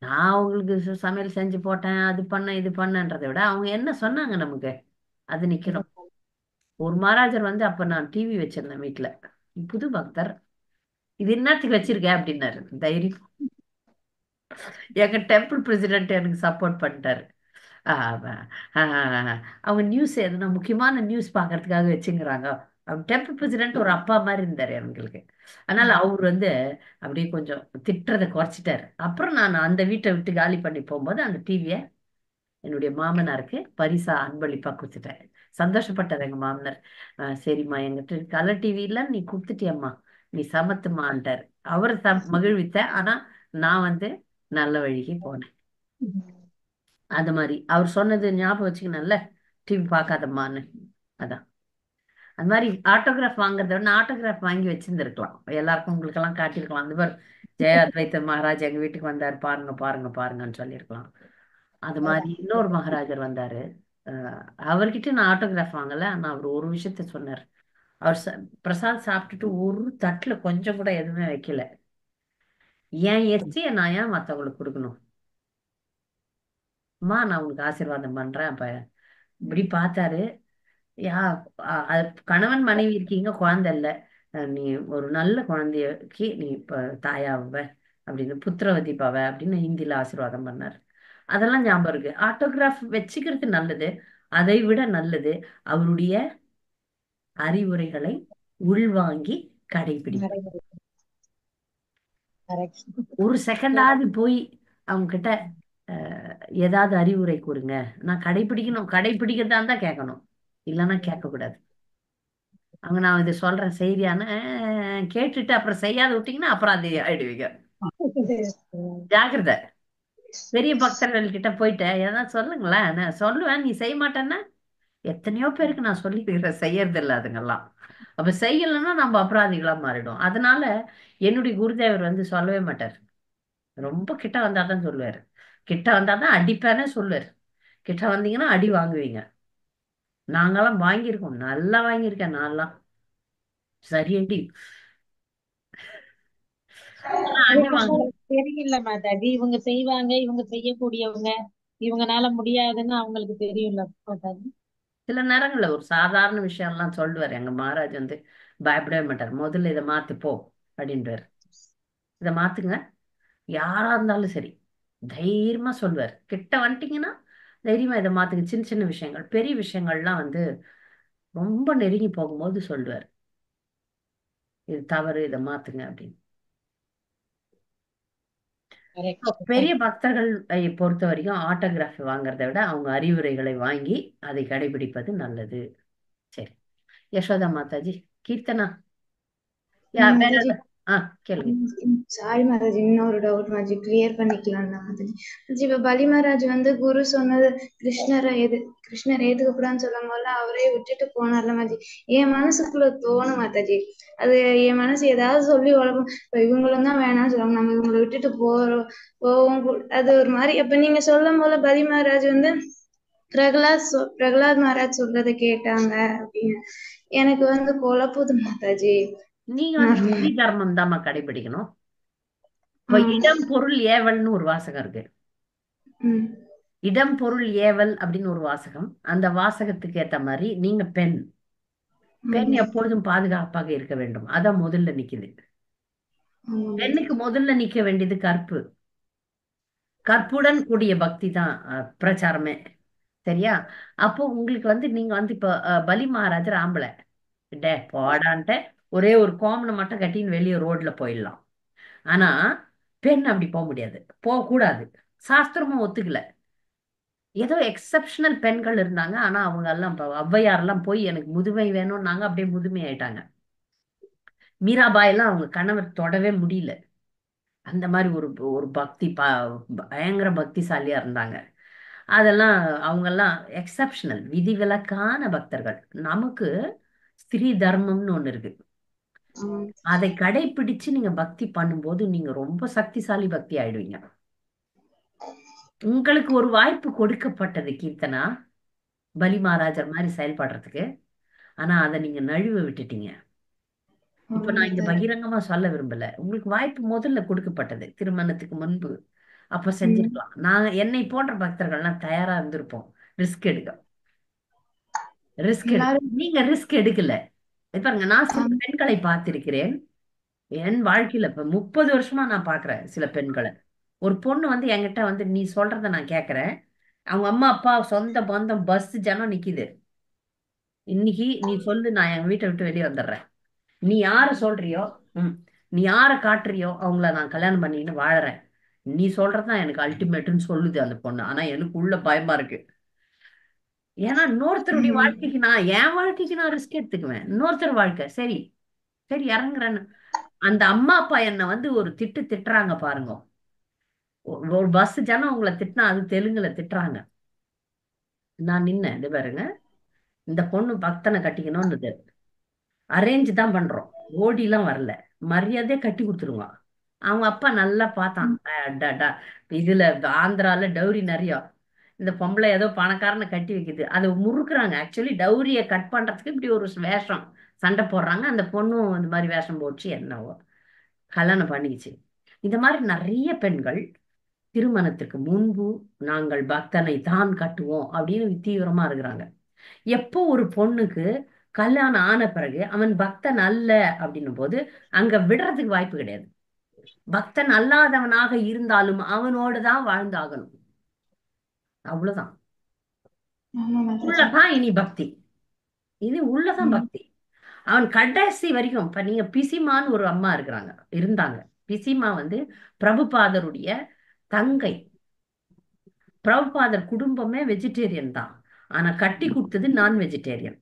நான் அவங்களுக்கு சமையல் செஞ்சு போட்டேன், அது பண்ண இது பண்ணன்றதை விட அவங்க என்ன சொன்னாங்க நமக்கு, அது நிக்கணும். ஒரு மகாராஜர் அப்ப நான் டிவி வச்சிருந்தேன் வீட்டுல, புது பக்தர், இது என்னத்துக்கு வச்சிருக்க அப்படின்னாரு. தைரியம். எங்க டெம்பிள் பிரசிடென்ட் எனக்கு சப்போர்ட் பண்ணிட்டாரு. அவங்க நியூஸ் எதுனா முக்கியமான நியூஸ் பாக்குறதுக்காக வச்சுங்கிறாங்க, டெம்பிள் பிரசிடென்ட் ஒரு அப்பா மாதிரி இருந்தாரு எங்களுக்கு. அதனால அவர் வந்து அப்படியே கொஞ்சம் திட்டுறதை குறைச்சிட்டாரு. அப்புறம் நான் அந்த வீட்டை விட்டு காலி பண்ணி போகும்போது அந்த டிவியை என்னுடைய மாமனாருக்கு பரிசா அன்பளிப்பா கொடுத்துட்டேன். சந்தோஷப்பட்டார் எங்க மாமனார். சரிம்மா, எங்கிட்ட கலர் டிவி இல்ல, நீ கொடுத்துட்டியம்மா, நீ சமத்துமான்ட்டார். அவரை மகிழ்வித்த. ஆனா நான் வந்து நல்ல வழிக்கு போனேன். அது மாதிரி அவர் சொன்னது ஞாபகம் வச்சுக்கணும்ல, டிவி பார்க்காதம்மான்னு. அதான் அந்த மாதிரி ஆட்டோகிராஃப் வாங்குறத விட ஆட்டோகிராஃப் வாங்கி வச்சிருந்துருக்கலாம், எல்லாருக்கும் உங்களுக்கெல்லாம் காட்டியிருக்கலாம். அந்த மாதிரி ஜெய அத்வைத மகாராஜ் எங்க வீட்டுக்கு வந்தார், பாருங்க பாருங்க பாருங்கன்னு சொல்லியிருக்கலாம். அது மாதிரி இன்னொரு மகாராஜர் வந்தாரு. அவர்கிட்ட நான் ஆட்டோகிராஃப் வாங்கல. ஆனா அவர் ஒரு விஷயத்த சொன்னார். அவர் பிரசாத் சாப்பிட்டுட்டு ஒரு தட்டுல கொஞ்சம் கூட எதுவுமே வைக்கல. ஏன் எஸ்டியை நான் ஏன் மத்தவங்களுக்கு கொடுக்கணும்? அம்மா, நான் உங்களுக்கு ஆசீர்வாதம் பண்றேன். அப்ப இப்படி பார்த்தாரு. யா கணவன் மனைவி இருக்கீங்க, குழந்தை இல்ல, நீ ஒரு நல்ல குழந்தைக்கு நீ இப்ப தாயாவ அப்படின்னு, புத்திரவதி பவ அப்படின்னு ஹிந்தியில ஆசீர்வாதம் பண்ணார். அதெல்லாம் ஞாபகம் இருக்கு. ஆட்டோகிராஃப் வச்சுக்கிறது நல்லது. அதை விட நல்லது அவருடைய அறிவுரைகளை உள்வாங்கி கடைபிடிப்பது. ஒரு செகண்டாவது போய் அவங்க கிட்ட ஏதாவது அறிவுரை கூறுங்க, நான் கடைபிடிக்கணும், கடைபிடிக்கிறதா இருந்தா கேட்கணும், இல்லைன்னா கேட்கக்கூடாது. அவங்க நான் இது சொல்றேன் செய்தியான்னு கேட்டுட்டு அப்புறம் செய்யாத விட்டீங்கன்னா அப்புறம் அது ஆயிடுவீங்க. ஜாக்கிரதை. பெரிய பக்தர்கள் கிட்ட போயிட்டு ஏதாவது சொல்லுங்களேன், நான் சொல்லுவேன், நீ செய்ய மாட்டேன்னா எத்தனையோ பேருக்கு நான் சொல்லிக்கிறேன், செய்யறது இல்லை அதுங்கெல்லாம். அப்ப செய்யலைன்னா நம்ம அபராதிகளா மாறிடும். அதனால என்னுடைய குருதேவர் வந்து சொல்லவே மாட்டார். ரொம்ப கிட்ட வந்தாதான் சொல்லுவாரு. கிட்ட வந்தாதான் அடிப்பேனே சொல்லுவாரு. கிட்ட வந்தீங்கன்னா அடி வாங்குவீங்க. நாங்கெல்லாம் வாங்கியிருக்கோம், நல்லா வாங்கியிருக்கேன் நான்லாம். சரியடி அடி வாங்க. தெரியல மாதாஜி, இவங்க செய்வாங்க, இவங்க செய்யக்கூடியவங்க, இவங்கனால முடியாதுன்னு அவங்களுக்கு தெரியும்ல மாதாஜி. சில நேரங்கள்ல ஒரு சாதாரண விஷயம் எல்லாம் சொல்லுவாரு. எங்க மகாராஜ் வந்து பயப்படவே மாட்டார். முதல்ல இதை மாத்திப்போ அப்படின்றாரு. இதை மாத்துங்க, யாரா இருந்தாலும் சரி தைரியமா சொல்லுவார். கிட்ட வந்துட்டீங்கன்னா தைரியமா இதை மாத்துங்க. சின்ன சின்ன விஷயங்கள், பெரிய விஷயங்கள்லாம் வந்து ரொம்ப நெருங்கி போகும்போது சொல்லுவார், இது தவறு, இதை மாத்துங்க அப்படின்னு. பெரிய பக்தர்கள் பொறுத்த வரைக்கும் ஆட்டோகிராஃப் வாங்குறதை விட அவங்க அறிவுரைகளை வாங்கி அதை கடைபிடிப்பது நல்லது. சரி யசோதா மாதாஜி, கீர்த்தனா வேற கேளுங்க. சாரி மாதாஜி, இன்னொரு டவுட் மாதாஜி, கிளியர் பண்ணிக்கலாம் மாதாஜி. இப்ப பலி மகாராஜ் வந்து குரு சொன்னது கிருஷ்ணரை ஏத்துக்க கூடாதுன்னு சொல்லும் போது அவரே விட்டுட்டு போனார்ல மாதாஜி. என் மனசுக்குள்ள தோணும் மாதாஜி, அது என் மனசு ஏதாவது சொல்லி உழப்பும். இப்ப இவங்களும் தான் வேணாம்னு சொல்லுவாங்க, நம்ம இவங்களை விட்டுட்டு போவோம். அது ஒரு மாதிரி. அப்ப நீங்க சொல்லும் போல பலி மகாராஜ் வந்து பிரகலாத் மகாராஜ் சொல்றதை கேட்டாங்க அப்படின்னு எனக்கு வந்து குழப்புது மாதாஜி. நீங்க வந்து ஸ்ரீ தர்மம் தாம்மா கடைபிடிக்கணும். இப்ப இடம் பொருள் ஏவல்னு ஒரு வாசகம் இருக்கு. இடம் பொருள் ஏவல் அப்படின்னு ஒரு வாசகம். அந்த வாசகத்துக்கு ஏத்த மாதிரி நீங்க பெண் எப்பொழுதும் பாதுகாப்பாக இருக்க வேண்டும். அதான் முதல்ல நிக்குது. பெண்ணுக்கு முதல்ல நிக்க வேண்டியது கற்பு. கற்புடன் கூடிய பக்தி தான் பிரச்சாரமே. சரியா? அப்போ உங்களுக்கு வந்து நீங்க வந்து இப்ப பலி மகாராஜர் ஆம்பளை போடான்ட்டு ஒரே ஒரு கோமனை மட்டும் கட்டின்னு வெளியே ரோட்ல போயிடலாம். ஆனா பெண் அப்படி போக முடியாது, போகக்கூடாது. சாஸ்திரமும் ஒத்துக்கல. ஏதோ எக்ஸப்ஷனல் பெண்கள் இருந்தாங்க. ஆனா அவங்க எல்லாம் ஔவையாரெல்லாம் போய் எனக்கு முதுமை வேணும்னாங்க, அப்படியே முதுமை ஆயிட்டாங்க. மீராபாய் எல்லாம் அவங்க கணவர் தொடவே முடியல. அந்த மாதிரி ஒரு பக்தி பயங்கர பக்திசாலியா இருந்தாங்க. அதெல்லாம் அவங்கெல்லாம் எக்ஸப்ஷனல், விதிவிலக்கான பக்தர்கள். நமக்கு ஸ்திரீ தர்மம்னு ஒண்ணு இருக்கு. அதை கடைபிடிச்சு நீங்க பக்தி பண்ணும்போது நீங்க ரொம்ப சக்திசாலி பக்தி ஆயிடுவீங்க. உங்களுக்கு ஒரு வாய்ப்பு கொடுக்கப்பட்டது கீர்த்தனா, பலி மகாராஜர் மாதிரி செயல்படுறதுக்கு. ஆனா அதை நீங்க நழுவ விட்டுட்டீங்க. இப்ப நான் இங்க பகிரங்கமா சொல்ல விரும்பல. உங்களுக்கு வாய்ப்பு முதல்ல கொடுக்கப்பட்டது திருமணத்துக்கு முன்பு. அப்ப செஞ்சிருக்கலாம். நான் என்னை போன்ற பக்தர்கள்லாம் தயாரா இருந்திருப்போம் ரிஸ்க் எடுக்க. நீங்க ரிஸ்க் எடுக்கல. பாருங்க, நான் சில பெண்களை பார்த்திருக்கிறேன் என் வாழ்க்கையில. இப்ப 30 வருஷமா நான் பாக்குறேன் சில பெண்களை. ஒரு பொண்ணு வந்து என்கிட்ட வந்து நீ சொல்றத நான் கேக்குறேன், அவங்க அம்மா அப்பா சொந்த பந்தம் பஸ் ஜனம் நிக்குது. இன்னைக்கு நீ சொல்லு, நான் என் வீட்டை விட்டு வெளியே வந்துடுறேன். நீ யார சொல்றியோ, நீ யார காட்டுறியோ அவங்கள நான் கல்யாணம் பண்ணிக்கிட்டு வாழறேன். நீ சொல்றதுதான் எனக்கு அல்டிமேட்னு சொல்லுது அந்த பொண்ணு. ஆனா எனக்கு உள்ள பயமா இருக்கு. ஏன்னா இன்னொருத்தருடைய வாழ்க்கைக்கு நான் என் வாழ்க்கைக்கு நான் ரிஸ்க் எடுத்துக்குவேன். இன்னொருத்தர் வாழ்க்கை சரி சரி இறங்குறேன்னு. அந்த அம்மா அப்பா என்னை வந்து ஒரு திட்டுறாங்க பாருங்க. ஒரு பஸ் ஜனம் உங்களை திட்டினா அது தெலுங்குல திட்டுறாங்க. நான் நின்னேன், இது பாருங்க, இந்த பொண்ணு பக்தனை கட்டிக்கணும்னு அரேஞ்ச் தான் பண்றோம், ஓடிலாம் வரல, மரியாதையா கட்டி கொடுத்துருவான். அவங்க அப்பா நல்லா பார்த்தான். இதுல ஆந்திரால டவுரி நிறைய, இந்த பொம்பளை ஏதோ பணக்காரனை கட்டி வைக்குது, அதை முறுக்குறாங்க. ஆக்சுவலி டவுரியை கட் பண்றதுக்கு இப்படி ஒரு வேஷம் சண்டை போடுறாங்க. அந்த பொண்ணும் இந்த மாதிரி வேஷம் போச்சு, என்னவோ கல்யாணம் பண்ணிக்கிச்சு. இந்த மாதிரி நிறைய பெண்கள் திருமணத்துக்கு முன்பு நாங்கள் பக்தனை தான் கட்டுவோம் அப்படின்னு தீவிரமா இருக்கிறாங்க. எப்போ ஒரு பொண்ணுக்கு கல்யாணம் ஆன பிறகு அவன் பக்தன் அல்ல அப்படின்னும் போது அங்க விடுறதுக்கு வாய்ப்பு கிடையாது. பக்தன் அல்லாதவனாக இருந்தாலும் அவனோடு தான் வாழ்ந்தாகணும். அவ்வளவுதான். உள்ளதான் இனி பக்தி, இது உள்ளதான் பக்தி. அவன் கடைசி வரைக்கும். இப்ப நீங்க பிசிமான்னு ஒரு அம்மா இருந்தாங்க. பிசிமா வந்து பிரபுபாதருடைய தங்கை. பிரபுபாதர் குடும்பமே வெஜிடேரியன் தான், ஆனா கட்டி கொடுத்தது நான் வெஜிடேரியன்.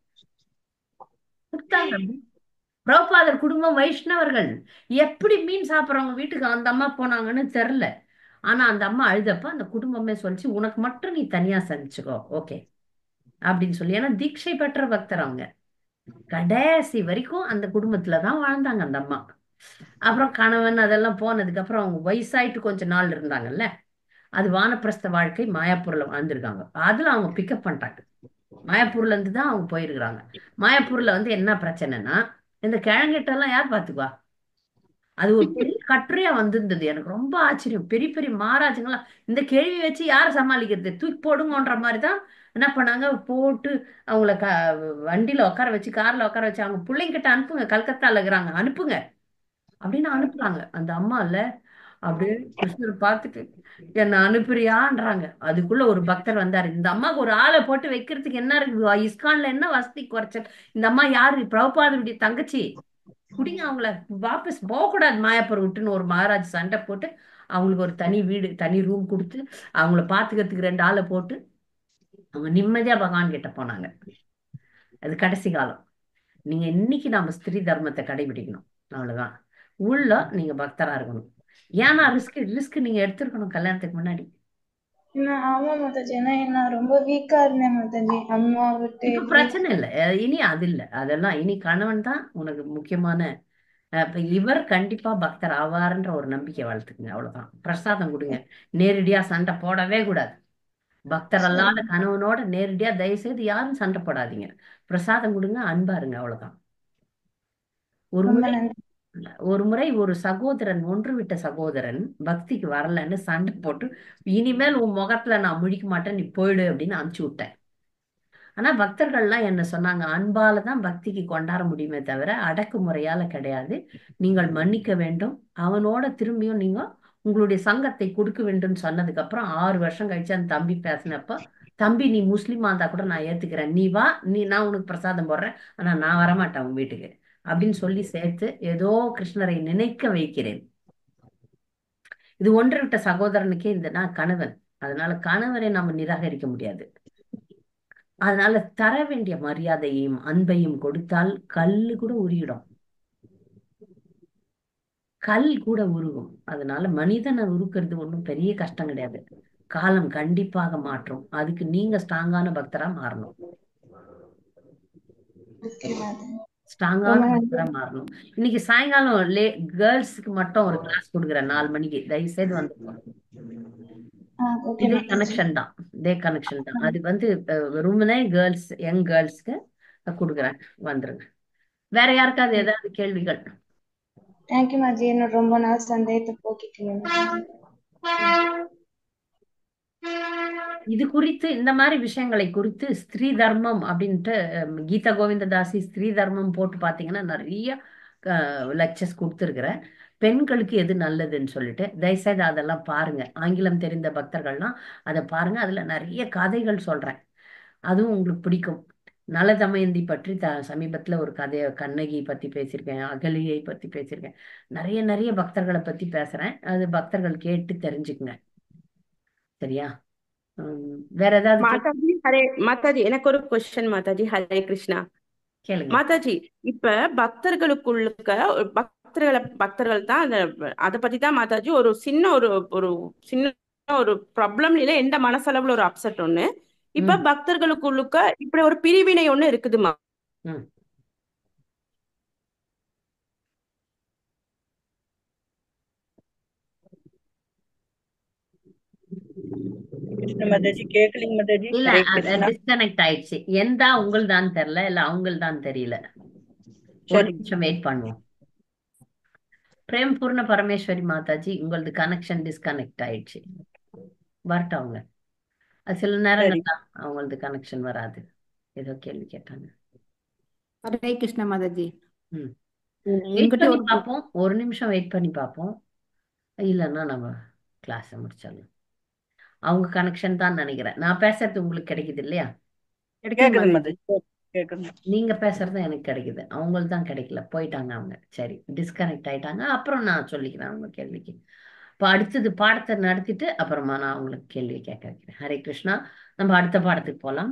பிரபுபாதர் குடும்பம் வைஷ்ணவர்கள். எப்படி மீன் சாப்பிட்றவங்க வீட்டுக்கு அந்த அம்மா போனாங்கன்னு தெரியல. ஆனா அந்த அம்மா அழுதப்ப அந்த குடும்பமே சொல்லிச்சு, உனக்கு மட்டும் நீ தனியா செஞ்சுக்கோ, ஓகே அப்படின்னு சொல்லி. ஏன்னா தீட்சை பெற்ற பக்தர் அவங்க. கடைசி வரைக்கும் அந்த குடும்பத்துலதான் வாழ்ந்தாங்க அந்த அம்மா. அப்புறம் கணவன் அதெல்லாம் போனதுக்கு அப்புறம் அவங்க வயசாயிட்டு கொஞ்ச நாள் இருந்தாங்கல்ல, அது வானப்பிரஸ்த வாழ்க்கை மாயாப்பூர்ல வாழ்ந்திருக்காங்க. அதுல அவங்க பிக்கப் பண்ணிட்டாங்க. மாயாப்பூர்ல இருந்து தான் அவங்க போயிருக்கிறாங்க. மாயாப்பூர்ல வந்து என்ன பிரச்சனைனா, இந்த கிழங்கிட்டெல்லாம் யார் பாத்துக்குவா? அது ஒரு பெரிய கட்டுரையா வந்திருந்தது. எனக்கு ரொம்ப ஆச்சரியம். பெரிய பெரிய மகாராஜங்களாம் இந்த கேள்வி வச்சு யார் சமாளிக்கிறது, தூக்கி போடுங்கன்ற மாதிரிதான் என்ன பண்ணாங்க, போட்டு அவங்கள வண்டியில உட்கார வச்சு, கார்ல உட்கார வச்சு, அவங்க பிள்ளைங்கிட்ட அனுப்புங்க, கல்கத்தால இருக்கிறாங்க, அனுப்புங்க அப்படின்னு அனுப்புறாங்க. அந்த அம்மா இல்ல அப்படியே கிருஷ்ணர் பார்த்துட்டு என்ன அனுப்புறியான்றாங்க. அதுக்குள்ள ஒரு பக்தர் வந்தாரு. இந்த அம்மாவுக்கு ஒரு ஆளை போட்டு வைக்கிறதுக்கு என்ன இருக்குது, இஸ்கான்ல என்ன வசதி குறைச்சல்? இந்த அம்மா யாரு? பிரபுபாதருடைய தங்கச்சி. குடிங்க அவங்கள, வாபஸ் போகக்கூடாது மாயாப்பூர் விட்டுன்னு ஒரு மகாராஜ் சண்டை போட்டு அவங்களுக்கு ஒரு தனி வீடு, தனி ரூம் கொடுத்து அவங்கள பாத்துக்கிறதுக்கு 2 ஆளை போட்டு அவங்க நிம்மதியா பகவான் கிட்ட போனாங்க. அது கடைசி காலம். நீங்க இன்னைக்கு நாம ஸ்திரீ தர்மத்தை கடைபிடிக்கணும், அவ்வளவுதான். உள்ள நீங்க பக்தரா இருக்கணும். ஏன்னா ரிஸ்க் நீங்க எடுத்திருக்கணும் கல்யாணத்துக்கு முன்னாடி. ஆமா மாதாஜி, ஏன்னா நான் ரொம்ப வீக்கா இருந்தேன் மாதாஜி, அம்மா விட்டு. இப்ப பிரச்சனை இல்லை, இனி அது இல்லை, அதெல்லாம் இனி கணவன் தான் உனக்கு முக்கியமான. இப்ப இவர் கண்டிப்பா பக்தர் ஆவார்ன்ற ஒரு நம்பிக்கை வளர்த்துக்குங்க, அவ்வளவுதான். பிரசாதம் கொடுங்க, நேரடியா சண்டை போடவே கூடாது. பக்தர் அல்லாத கணவனோட நேரடியா தயவு செய்து யாரும் சண்டை போடாதீங்க. பிரசாதம் கொடுங்க, அன்பா இருங்க, அவ்வளவுதான். ஒரு முறை ஒரு சகோதரன், ஒன்று விட்ட சகோதரன் பக்திக்கு வரலன்னு சண்டை போட்டு, இனிமேல் உன் முகத்துல நான் முழிக்க மாட்டேன், நீ போயிடு அப்படின்னு அனுப்பிச்சு விட்டேன். ஆனா பக்தர்கள்லாம் என்ன சொன்னாங்க, அன்பால தான் பக்திக்கு கொண்டாட முடியுமே தவிர அடக்குமுறையால கிடையாது. நீங்கள் மன்னிக்க வேண்டும், அவனோட திரும்பியும் நீங்க உங்களுடைய சங்கத்தை கொடுக்க வேண்டும் சொன்னதுக்கு அப்புறம் 6 வருஷம் கழிச்சு அந்த தம்பி பேசினப்ப, தம்பி நீ முஸ்லீமா இருந்தா கூட நான் ஏத்துக்கிறேன், நீ வா, நான் உனக்கு பிரசாதம் போடுறேன், ஆனா நான் வரமாட்டேன் உன் வீட்டுக்கு அப்படின்னு சொல்லி சேர்த்து ஏதோ கிருஷ்ணரை நினைக்க வைக்கிறேன். இது ஒன்று விட்ட சகோதரனுக்கே இந்த நான் கணவன், அதனால கணவரை நாம நிராகரிக்க முடியாது. அதனால தர வேண்டிய மரியாதையும் அன்பையும் கொடுத்தால் கல்லு கூட உருகிடும், கல் கூட உருகும். அதனால மனிதனை உருக்கிறது ஒன்றும் பெரிய கஷ்டம் கிடையாது. காலம் கண்டிப்பாக மாற்றும். அதுக்கு நீங்க ஸ்ட்ராங்கான பக்தரா மாறணும், ஸ்ட்ராங்கான பக்தரா மாறணும். இன்னைக்கு சாயங்காலம் கேர்ள்ஸுக்கு மட்டும் ஒரு கிளாஸ் கொடுக்குறேன் 4 மணிக்கு, தயவு செய்து வந்து. இதே கனெக்ஷன் தான், இதே கனெக்ஷன் தான். அது வந்து ரூம்னே கேர்ள்ஸ், யங் கேர்ள்ஸ்க்கு கொடுக்குறேன், வந்துருங்க. வேற யாருக்காவது ஏதாவது கேள்விகள்? தேங்க்யூ மாஜி, என்னோட ரொம்ப நாள் சந்தேகத்தை போக்கிட்டீங்க. இது குறித்து, இந்த மாதிரி விஷயங்களை குறித்து ஸ்திரீ தர்மம் அப்படின்ட்டு கீதா கோவிந்ததாசி ஸ்திரீ தர்மம் போட்டு பாத்தீங்கன்னா நிறைய லெக்சர்ஸ் கொடுத்துருக்குறேன். பெண்களுக்கு எது நல்லதுன்னு சொல்லிட்டு தயவுசெய்து அதெல்லாம் பாருங்க. ஆங்கிலம் தெரிந்த பக்தர்கள்லாம் அதை பாருங்க. அதுல நிறைய கதைகள் சொல்றேன், அதுவும் உங்களுக்கு பிடிக்கும். நல தமயந்தி பற்றி சமீபத்துல ஒரு கதையை கண்ணகி பத்தி பேசியிருக்கேன், அகலியை பத்தி பேசியிருக்கேன். நிறைய நிறைய பக்தர்களை பத்தி பேசுறேன். அது பக்தர்கள் கேட்டு தெரிஞ்சுக்குங்க. சரியா? வேற ஏதாவது மாதாஜி மாதாஜி எனக்கு ஒரு கொஸ்டின் மாதாஜி. ஹரே கிருஷ்ணா. கேளுங்க. மாதாஜி, இப்ப பக்தர்கள் தான் அதை பத்தி தான் மாதாஜி ஒரு சின்ன ஒரு ப்ராப்ளம்ல எந்த மனசளவுல ஒரு அப்செட் ஒண்ணு. இப்ப பக்தர்களுக்குள்ளுக்க இப்படி ஒரு பிரிவினை ஒண்ணு இருக்குதுமா. இல்ல, டிஸ்கனெக்ட் ஆயிடுச்சு. எந்தா உங்களுதான் தெரியல, இல்ல அவங்கள்தான் தெரியல. ஒரு நிமிஷம் வெயிட் பண்ணுவோம். பிரேம் பூர்ண பரமேஸ்வரி மாதாஜி, உங்களது கனெக்ஷன் டிஸ்கனெக்ட் ஆயிடுச்சு. வரட்டும் அவங்க. அது சில நேரங்கள்ல அவங்களது கனெக்ஷன் வராது. ஏதோ கேள்வி கேட்டாங்க. ஹரே கிருஷ்ண மாதாஜி. வெயிட் பண்ணி பார்ப்போம், ஒரு நிமிஷம் வெயிட் பண்ணி பார்ப்போம். இல்லைன்னா நம்ம கிளாஸை முடிச்சிடலாம். அவங்க கனெக்ஷன் தான் நினைக்கிறேன். நான் பேசுறது உங்களுக்கு கிடைக்குது இல்லையா? நீங்க பேசுறது எனக்கு கிடைக்குது, அவங்களுக்கு தான் கிடைக்கல. போயிட்டாங்க அவங்க. சரி, டிஸ்கனெக்ட் ஆயிட்டாங்க. அப்புறம் நான் சொல்லிக்கிறேன் அவங்க கேள்விக்கு. இப்போ அடுத்தது பாடத்தை நடத்திட்டு அப்புறமா நான் உங்களுக்கு கேள்வி கேட்க வைக்கிறேன். ஹரே கிருஷ்ணா. நம்ம அடுத்த பாடத்துக்கு போகலாம்.